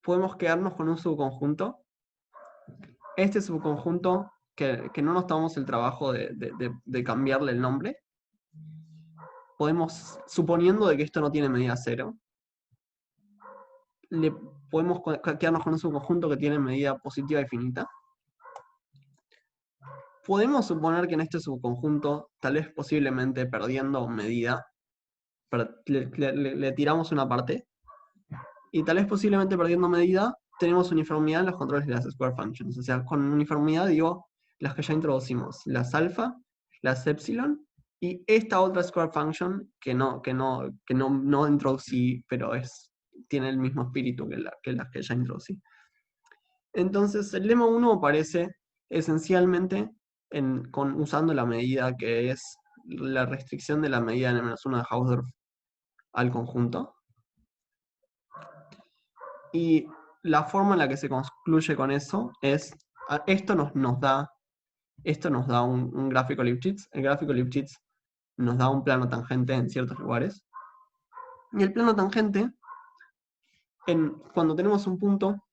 podemos quedarnos con un subconjunto. Este subconjunto, que no nos tomamos el trabajo de cambiarle el nombre, suponiendo de que esto no tiene medida cero, podemos quedarnos con un subconjunto que tiene medida positiva y finita. Podemos suponer que en este subconjunto, tal vez posiblemente perdiendo medida, le tiramos una parte, y tal vez posiblemente perdiendo medida, tenemos uniformidad en los controles de las square functions. O sea, con uniformidad digo las que ya introducimos, las alfa, las epsilon, y esta otra square function que no introducí, pero tiene el mismo espíritu que las que ya introducí. Entonces, el lema 1 aparece esencialmente usando la medida que es la restricción de la medida n-1 de Hausdorff al conjunto. Y la forma en la que se concluye con eso es, esto nos da un gráfico Lipschitz. El gráfico Lipschitz nos da un plano tangente en ciertos lugares. Y el plano tangente, cuando tenemos un punto,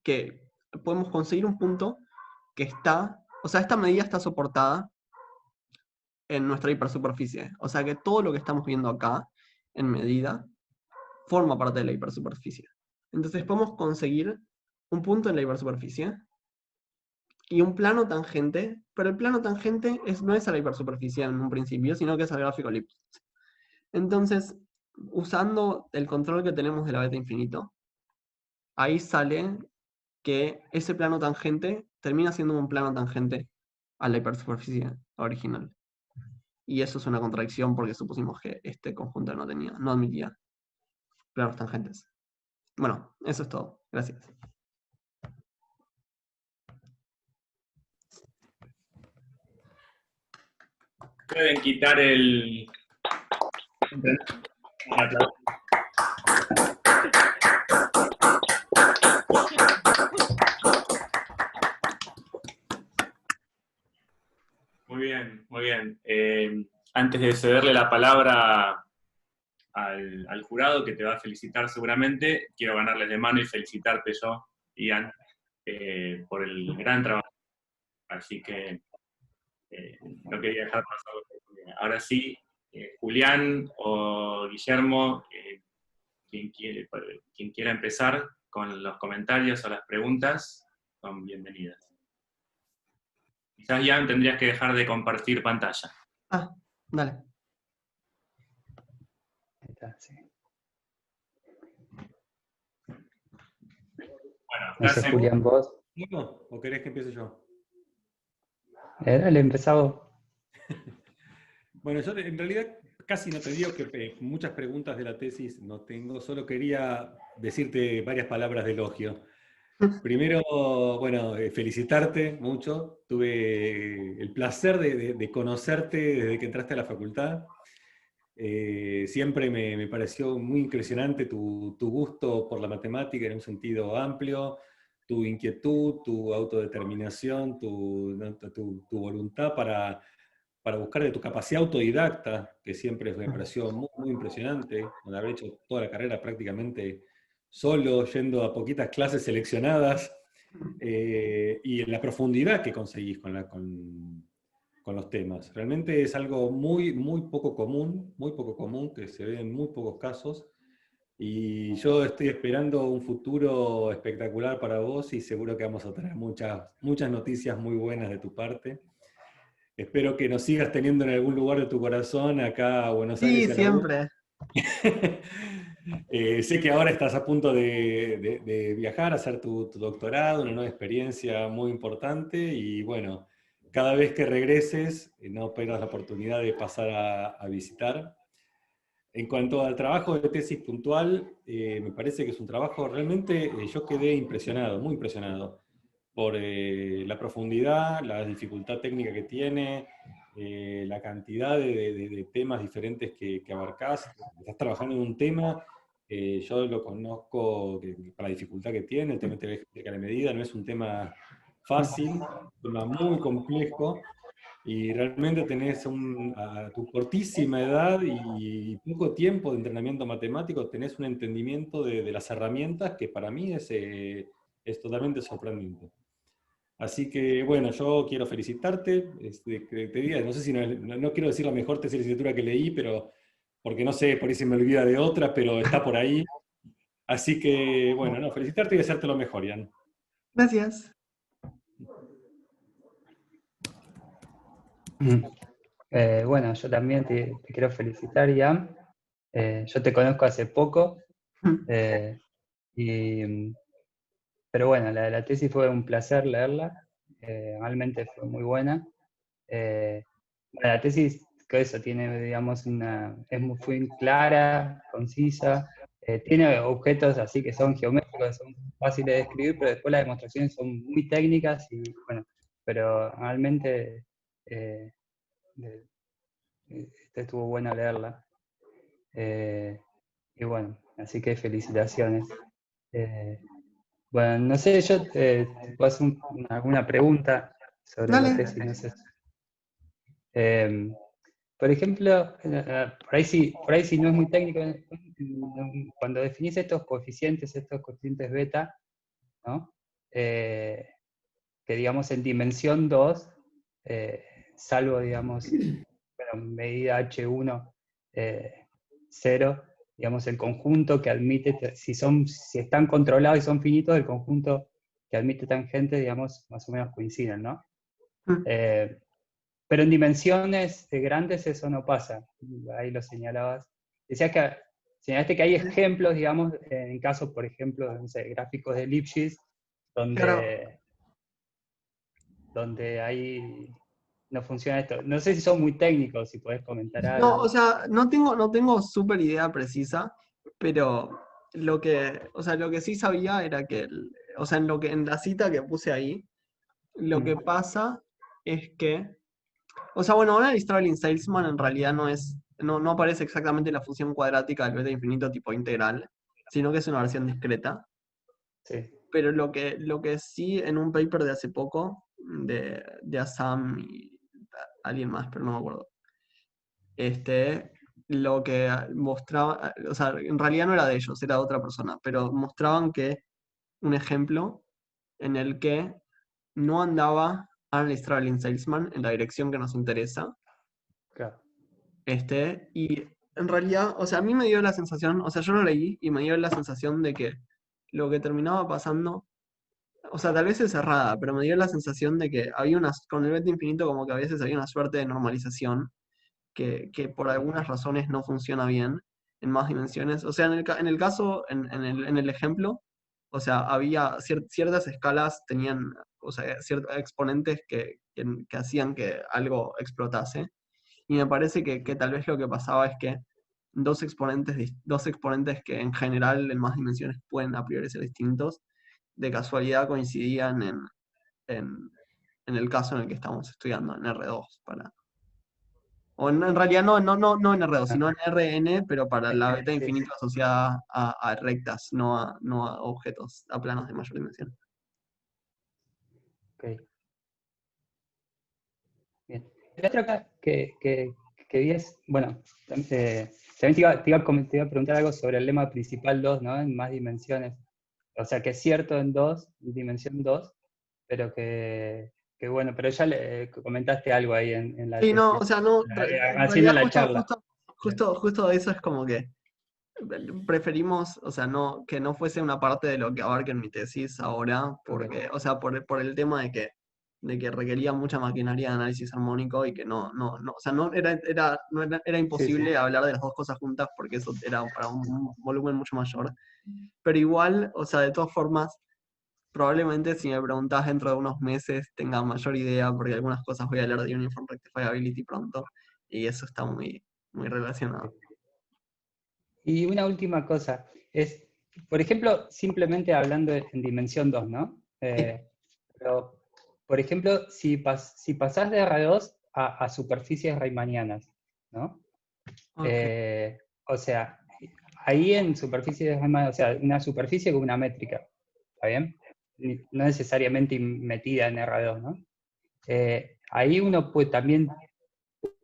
que podemos conseguir un punto que está, o sea, esta medida está soportada en nuestra hipersuperficie. O sea que todo lo que estamos viendo acá, en medida, forma parte de la hipersuperficie. Entonces podemos conseguir un punto en la hipersuperficie y un plano tangente, pero el plano tangente no es a la hipersuperficie en un principio, sino que es al gráfico Lipschitz. Entonces, usando el control que tenemos de la beta infinito, ahí sale que ese plano tangente termina siendo un plano tangente a la hipersuperficie original. Y eso es una contradicción porque supusimos que este conjunto no admitía planos tangentes. Bueno, eso es todo. Gracias. Pueden quitar el... Muy bien, muy bien. Antes de cederle la palabra al jurado, que te va a felicitar seguramente, quiero ganarles de mano y felicitarte yo, Ian, por el gran trabajo. Así que no quería dejar pasar la oportunidad. Ahora sí, Julián o Guillermo, quien quiera empezar con los comentarios o las preguntas, son bienvenidas. Quizás, Ian, tendrías que dejar de compartir pantalla. Ah, dale. Ahí está, sí. Bueno, No sé, Julián, vos. ¿No? ¿O querés que empiece yo? Dale, empezá vos. Bueno, yo en realidad casi no te digo que muchas preguntas de la tesis no tengo, solo quería decirte varias palabras de elogio. Primero, bueno, felicitarte mucho. Tuve el placer de conocerte desde que entraste a la facultad. Siempre me pareció muy impresionante tu gusto por la matemática en un sentido amplio, tu inquietud, tu autodeterminación, tu voluntad para buscar de tu capacidad autodidacta, que siempre me pareció muy, muy impresionante, con haber hecho toda la carrera prácticamente solo, yendo a poquitas clases seleccionadas, y en la profundidad que conseguís con los temas. Realmente es algo muy, muy poco común, que se ve en muy pocos casos, y yo estoy esperando un futuro espectacular para vos y seguro que vamos a tener muchas noticias muy buenas de tu parte. Espero que nos sigas teniendo en algún lugar de tu corazón, acá a Buenos Aires Sí, y a la U. siempre. Sé que ahora estás a punto de viajar, a hacer tu doctorado, una nueva experiencia muy importante y bueno, cada vez que regreses, no pierdas la oportunidad de pasar a visitar. En cuanto al trabajo de tesis puntual, me parece que es un trabajo realmente, yo quedé impresionado, muy impresionado, por la profundidad, la dificultad técnica que tiene, la cantidad de temas diferentes que abarcás. Estás trabajando en un tema, yo lo conozco por la dificultad que tiene, el tema de geométrica de medida, no es un tema fácil, es un tema muy complejo, y realmente tenés a tu cortísima edad y poco tiempo de entrenamiento matemático, tenés un entendimiento de las herramientas que para mí es totalmente sorprendente. Así que, bueno, yo quiero felicitarte. Que te diga, no sé si no quiero decir la mejor tesis de licenciatura que leí, pero porque no sé, por ahí se me olvida de otra, pero está por ahí. Así que, bueno, no, felicitarte y desearte lo mejor, Ian. Gracias. Bueno, yo también te quiero felicitar, Ian. Yo te conozco hace poco, pero bueno, la tesis fue un placer leerla, realmente fue muy buena. Bueno, la tesis, que eso tiene, digamos, es muy clara, concisa, tiene objetos así que son geométricos, son fáciles de escribir, pero después las demostraciones son muy técnicas y bueno, pero realmente eh, estuvo bueno leerla. Y bueno, así que felicitaciones. Bueno, no sé, yo te puedo hacer alguna pregunta sobre la Dale. tesis, no sé. Por ejemplo, por ahí sí no es muy técnico, cuando definís estos coeficientes beta, ¿no? Que digamos en dimensión 2, salvo digamos, bueno, medida H1, 0, digamos el conjunto que admite, si están controlados y son finitos, el conjunto que admite tangentes, digamos, más o menos coinciden, ¿no? Pero en dimensiones grandes eso no pasa, ahí lo señalabas. Señalaste que hay ejemplos, digamos, en casos, por ejemplo, no sé, gráficos de Lipschitz, Claro. donde ahí no funciona esto. No sé si son muy técnicos, si podés comentar No, algo. o sea, no tengo súper idea precisa, pero lo que sí sabía era que, o sea, en la cita que puse ahí, lo que pasa es que, o sea, bueno, ahora el traveling salesman en realidad no aparece exactamente la función cuadrática del beta infinito tipo integral, sino que es una versión discreta. Sí. Pero lo que sí en un paper de hace poco, de Assam y alguien más, pero no me acuerdo, lo que mostraba, o sea, en realidad no era de ellos, era de otra persona, pero mostraban que un ejemplo en el que no andaba Analyst Traveling Salesman en la dirección que nos interesa, Claro. y en realidad, o sea, a mí me dio la sensación, o sea, yo lo leí y me dio la sensación de que lo que terminaba pasando, o sea, tal vez es errada, pero me dio la sensación de que había con el beta infinito como que a veces había una suerte de normalización que por algunas razones no funciona bien en más dimensiones. O sea, en el caso, en el ejemplo, o sea, había ciertas escalas, tenían, o sea, ciertos exponentes que hacían que algo explotase. Y me parece que tal vez lo que pasaba es que dos exponentes que en general en más dimensiones pueden a priori ser distintos, de casualidad coincidían en, en el caso en el que estamos estudiando, en R2, o en realidad no en R2, sino en RN, pero para la beta Sí, infinita asociada a rectas, no a objetos, a planos de mayor dimensión. ok. Bien. La otra cosa que vi es, bueno, también te iba a preguntar algo sobre el lema principal 2, ¿no? En más dimensiones. O sea, que es cierto en dimensión 2, pero que bueno, pero ya le comentaste algo ahí en la Sí, no, o tesis, sea, en haciendo realidad la charla. justo eso es como que preferimos, o sea, que no fuese una parte de lo que abarque en mi tesis ahora, porque, o sea, por el tema de que de que requería mucha maquinaria de análisis armónico y que o sea, era imposible hablar de las dos cosas juntas porque eso era para un volumen mucho mayor. Pero igual, o sea, de todas formas, probablemente si me preguntás dentro de unos meses tenga mayor idea, porque algunas cosas voy a hablar de Uniform Rectifiability pronto, y eso está muy, muy relacionado. Y una última cosa, es, por ejemplo, simplemente hablando en dimensión 2, ¿no? Pero, por ejemplo, si pasás de R2 a superficies riemannianas, ¿no? Okay. O sea, ahí en superficies riemannianas, o sea, una superficie con una métrica, ¿está bien? No necesariamente metida en R2, ¿no? Ahí uno también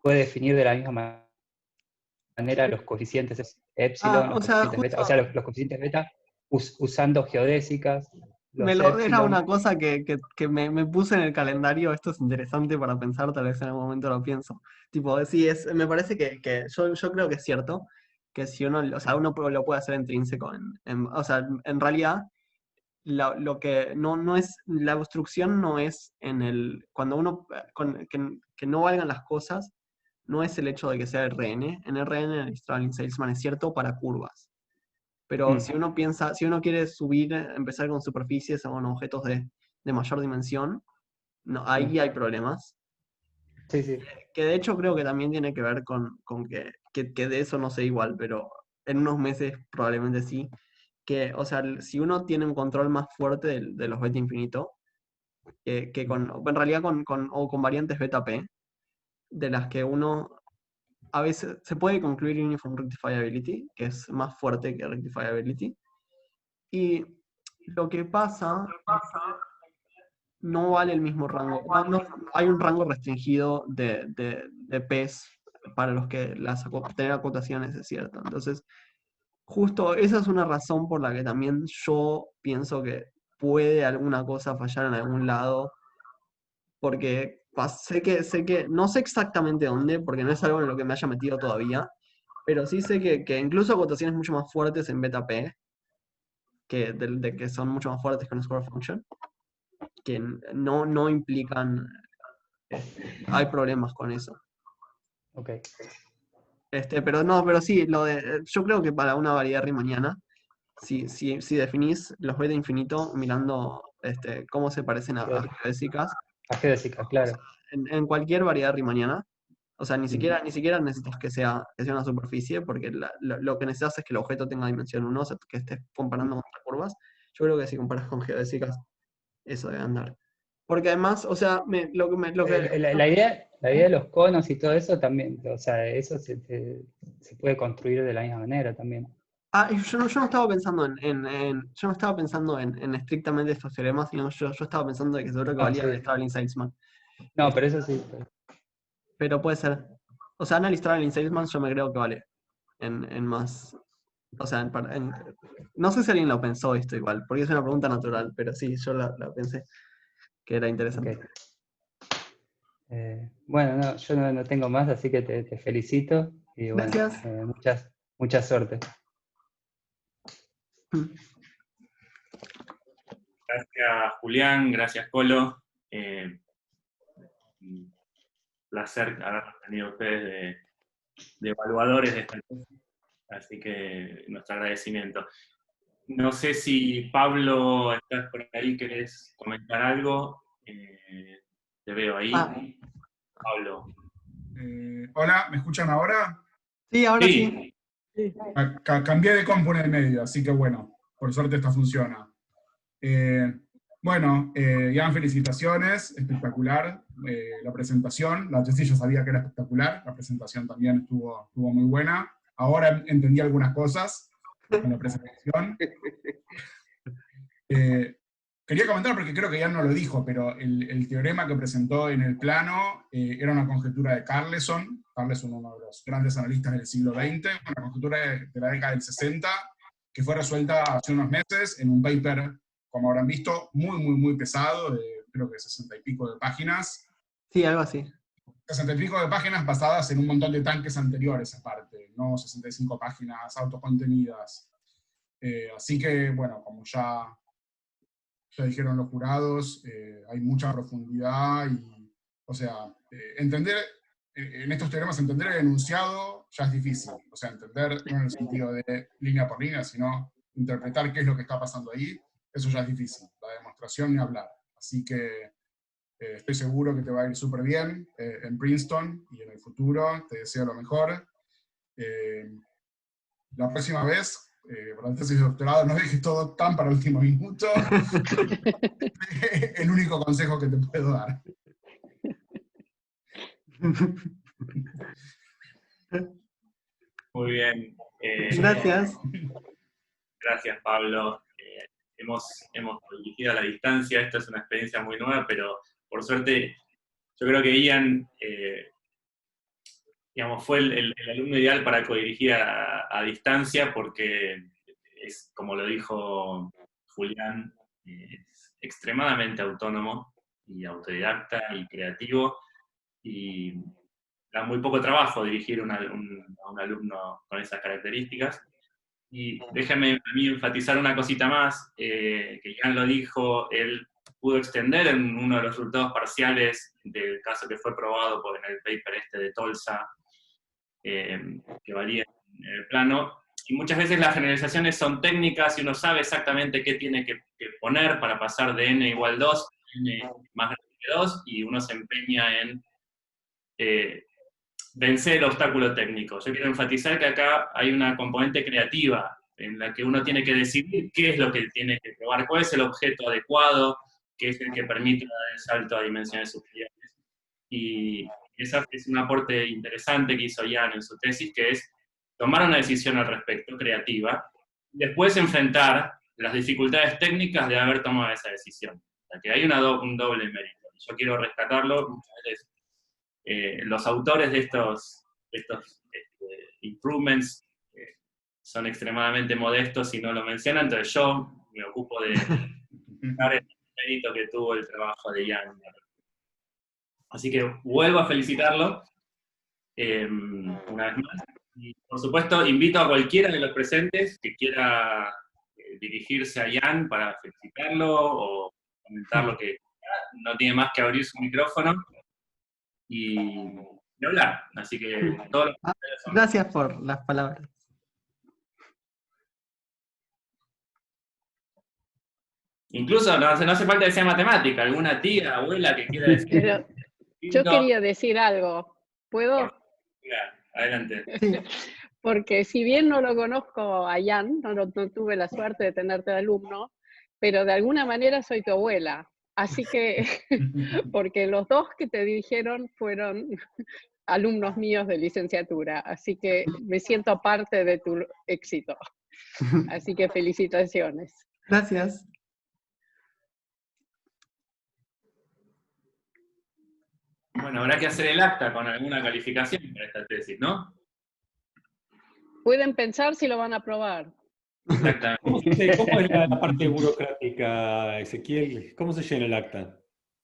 puede definir de la misma manera los coeficientes epsilon, los O sea, coeficientes beta, o sea, los coeficientes beta usando geodésicas, los era epsilon. una cosa que me puse en el calendario, esto es interesante para pensar, tal vez en algún momento lo pienso. Tipo, sí, me parece que yo creo que es cierto, que si uno, o sea, uno lo puede hacer intrínseco, o sea, en realidad, lo que no es, la obstrucción no es cuando uno, que no valgan las cosas, no es el hecho de que sea RN, en RN el Straddling Salesman es cierto para curvas. Pero si uno piensa, si uno quiere empezar con superficies o con objetos de mayor dimensión, ahí hay problemas. Sí, sí. Que de hecho creo que también tiene que ver con que de eso no sé igual, pero en unos meses probablemente sí. Que, o sea, si uno tiene un control más fuerte de los beta infinito, en realidad o con variantes beta p, de las que uno a veces se puede concluir Uniform Rectifiability, que es más fuerte que Rectifiability. Y lo que pasa es que no vale el mismo rango. Hay un rango restringido de P's para los que tener acotaciones es cierto. Entonces, justo esa es una razón por la que también yo pienso que puede alguna cosa fallar en algún lado, porque no sé exactamente dónde, porque no es algo en lo que me haya metido todavía, pero sí sé que incluso acotaciones mucho más fuertes en beta P, que son mucho más fuertes que un score function, que no implican, hay problemas con eso. Ok. Pero sí, yo creo que para una variedad riemanniana, si definís los beta infinito mirando cómo se parecen a geodésicas, A geodésicas, claro. en cualquier variedad riemanniana, o sea, ni siquiera necesitas que sea una superficie, porque lo que necesitas es que el objeto tenga dimensión 1, o sea, que estés comparando contra curvas. Yo creo que si comparas con geodésicas, eso debe andar. Porque además, o sea, La idea de los conos y todo eso también, o sea, eso se puede construir de la misma manera también. y yo no estaba pensando yo no estaba pensando en estrictamente estos teoremas, sino yo estaba pensando de que seguro que valía sí. el Straddling Salesman. No, pero eso sí. Pero puede ser. O sea, Analysis Straddling Salesman yo me creo que vale. En más. O sea, no sé si alguien lo pensó esto igual, porque es una pregunta natural, pero sí, yo la pensé que era interesante. Okay. Bueno, no, yo no tengo más, así que te felicito y bueno, Gracias. mucha suerte. Gracias, Julián, gracias, Colo. Un placer haberlos tenido ustedes de evaluadores de esta cosa. Así que nuestro agradecimiento. No sé si Pablo, estás por ahí, querés comentar algo. Te veo ahí. Pablo. Hola, ¿me escuchan ahora? Sí, ahora sí. Cambié de compu en el medio, así que bueno, por suerte esta funciona. Bueno, Ian, felicitaciones, espectacular la presentación. La tesis yo sabía que era espectacular, la presentación también estuvo muy buena. Ahora entendí algunas cosas con la presentación. Quería comentar, porque creo que ya no lo dijo, pero el teorema que presentó en el plano era una conjetura de Carleson, uno de los grandes analistas del siglo XX, una conjetura de la década del 60, que fue resuelta hace unos meses en un paper, como habrán visto, muy pesado, de creo que 60 y pico de páginas. Sí, algo así. 60 y pico de páginas basadas en un montón de tanques anteriores aparte, no 65 páginas autocontenidas. Así que, bueno, como ya ya dijeron los jurados, hay mucha profundidad y, o sea, entender, en estos teoremas, entender el enunciado ya es difícil. O sea, entender no en el sentido de línea por línea, sino interpretar qué es lo que está pasando ahí, eso ya es difícil. La demostración ni hablar. Así que estoy seguro que te va a ir súper bien en Princeton y en el futuro. Te deseo lo mejor. La próxima vez, para la tesis de doctorado, no dejes todo tan para el último minuto. El único consejo que te puedo dar. Muy bien. Gracias. Gracias, Pablo. Hemos dirigido a la distancia, esta es una experiencia muy nueva, pero por suerte yo creo que Ian digamos, fue el alumno ideal para codirigir a distancia porque es, como lo dijo Julián, es extremadamente autónomo y autodidacta y creativo, y da muy poco trabajo dirigir a un alumno con esas características. Y déjame a mí enfatizar una cosita más, que Ian lo dijo, él pudo extender en uno de los resultados parciales del caso que fue probado en el paper de Tolsa, que valía en el plano, y muchas veces las generalizaciones son técnicas y uno sabe exactamente qué tiene que poner para pasar de n igual 2 a n más grande que 2, y uno se empeña en vencer el obstáculo técnico. Yo quiero enfatizar que acá hay una componente creativa en la que uno tiene que decidir qué es lo que tiene que probar, cuál es el objeto adecuado, que es el que permite dar el salto a dimensiones superiores. Y ese es un aporte interesante que hizo Ian en su tesis, que es tomar una decisión al respecto, creativa, y después enfrentar las dificultades técnicas de haber tomado esa decisión. O sea, que hay un doble mérito. Yo quiero rescatarlo. Muchas veces los autores de estos improvements son extremadamente modestos y no lo mencionan, entonces yo me ocupo de dar el mérito que tuvo el trabajo de Ian. Así que vuelvo a felicitarlo una vez más. Y por supuesto, invito a cualquiera de los presentes que quiera dirigirse a Ian para felicitarlo o comentar lo que no tiene más que abrir su micrófono y hablar. Así que todos los Gracias por las palabras. incluso no hace falta que sea matemática, alguna tía, abuela que quiera decir. Pero yo quería decir algo. ¿Puedo? Adelante. Sí. Porque si bien no lo conozco a Ian, no tuve la suerte de tenerte de alumno, pero de alguna manera soy tu abuela. Así que, porque los dos que te dirigieron fueron alumnos míos de licenciatura, así que me siento parte de tu éxito. Así que felicitaciones. Gracias. Bueno, habrá que hacer el acta con alguna calificación para esta tesis, ¿no? Pueden pensar si lo van a aprobar. Exactamente. ¿Cómo es la parte burocrática, Ezequiel? ¿Cómo se llena el acta?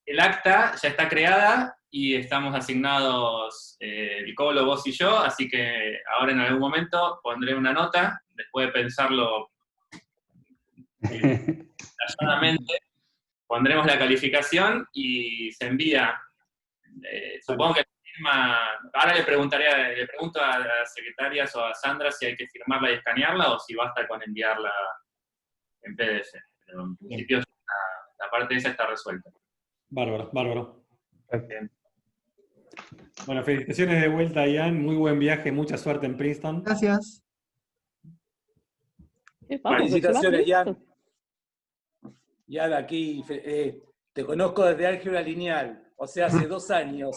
El acta ya está creada y estamos asignados, Nicolo, vos y yo, así que ahora en algún momento pondré una nota, después de pensarlo detalladamente, pondremos la calificación y se envía. Supongo que ahora le pregunto a las secretarias o a Sandra si hay que firmarla y escanearla o si basta con enviarla en PDF. Pero en principio la parte esa está resuelta. Bárbaro, bárbaro. Bien. Bueno, felicitaciones de vuelta, Ian. Muy buen viaje, mucha suerte en Princeton. Gracias. Felicitaciones, Ian. Ian, aquí te conozco desde álgebra lineal, o sea, hace 2 años.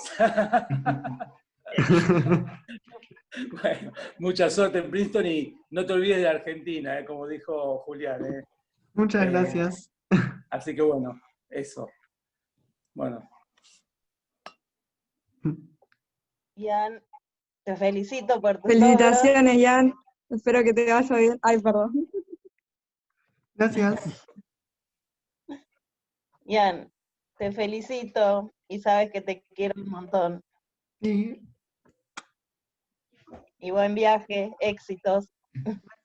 Bueno, mucha suerte en Princeton y no te olvides de Argentina, como dijo Julián. Muchas gracias. Así que bueno, eso. Bueno. Ian, te felicito por tus Felicitaciones, Ian. Espero que te vaya bien. Ay, perdón. Gracias. Ian, te felicito y sabes que te quiero un montón. Sí. Y buen viaje, éxitos.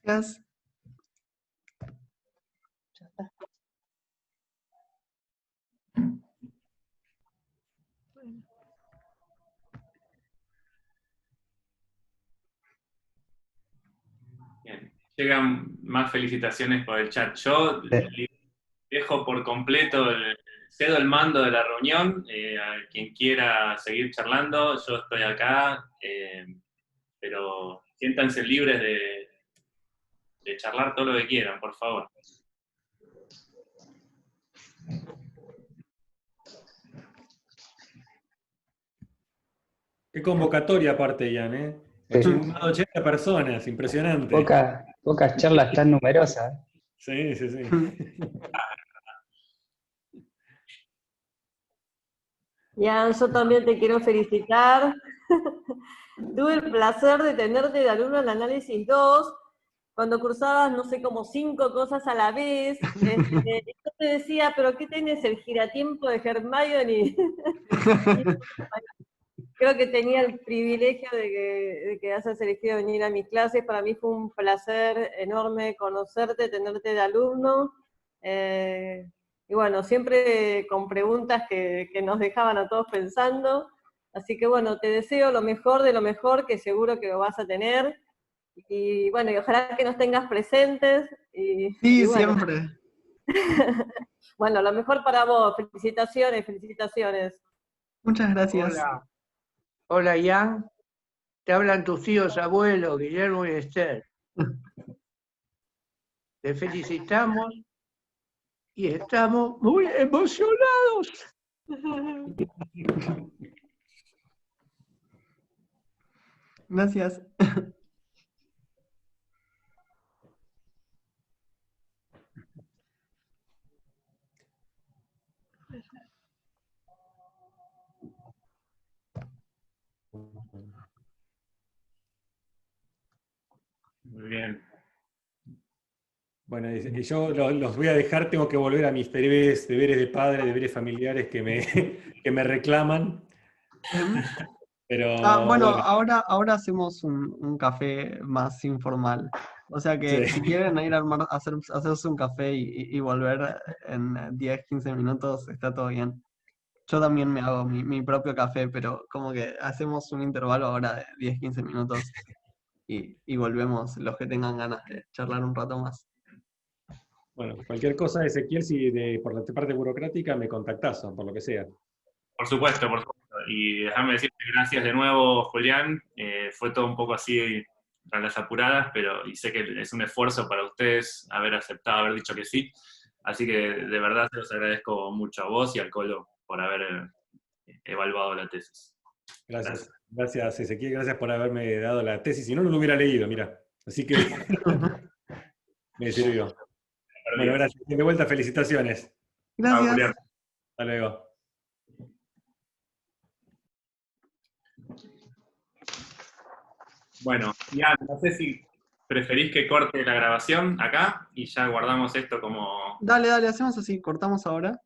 Gracias. Ya está. llegan más felicitaciones por el chat. Yo dejo por completo, cedo el mando de la reunión, a quien quiera seguir charlando, yo estoy acá, pero siéntanse libres de charlar todo lo que quieran, por favor. Qué convocatoria aparte, Ian, ¿eh? Sí. 80 personas, impresionante. Pocas charlas tan numerosas. Sí, sí, sí. Ian, yo también te quiero felicitar. Tuve el placer de tenerte de alumno en Análisis 2, cuando cursabas, no sé, como 5 cosas a la vez. Yo te decía, ¿pero qué tenés el giratiempo de Hermione? Creo que tenía el privilegio de que hayas elegido venir a mis clases. Para mí fue un placer enorme conocerte, tenerte de alumno. Y bueno, siempre con preguntas que nos dejaban a todos pensando. Así que bueno, te deseo lo mejor de lo mejor, que seguro que lo vas a tener. Y bueno, y ojalá que nos tengas presentes. Sí, y bueno. siempre. Bueno, lo mejor para vos. Felicitaciones, felicitaciones. Muchas gracias. Hola, Ian. Te hablan tus tíos abuelos, Guillermo y Esther. Te felicitamos y estamos muy emocionados. Gracias. Muy bien. Bueno, y yo los voy a dejar, tengo que volver a mis deberes de padre, deberes familiares que me reclaman. Pero Bueno, bueno, ahora hacemos un café más informal. O sea que sí. si quieren ir a hacerse un café y volver en 10, 15 minutos, está todo bien. Yo también me hago mi propio café, pero como que hacemos un intervalo ahora de 10, 15 minutos y volvemos los que tengan ganas de charlar un rato más. Bueno, cualquier cosa, Ezequiel, si por la parte burocrática me contactás, o por lo que sea. Por supuesto, por supuesto. Y déjame decirte gracias de nuevo, Julián. Fue todo un poco así a las apuradas, pero y sé que es un esfuerzo para ustedes haber aceptado, haber dicho que sí. Así que de verdad se los agradezco mucho a vos y al Colo por haber evaluado la tesis. Gracias. Gracias, Ezequiel, gracias por haberme dado la tesis. Si no, no lo hubiera leído, mira. Así que me sirvió. Bueno, gracias. De vuelta, felicitaciones. Gracias. Julián. Hasta luego. Bueno, ya no sé si preferís que corte la grabación acá y ya guardamos esto como... Dale, hacemos así, cortamos ahora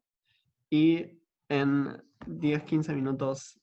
y en 10, 15 minutos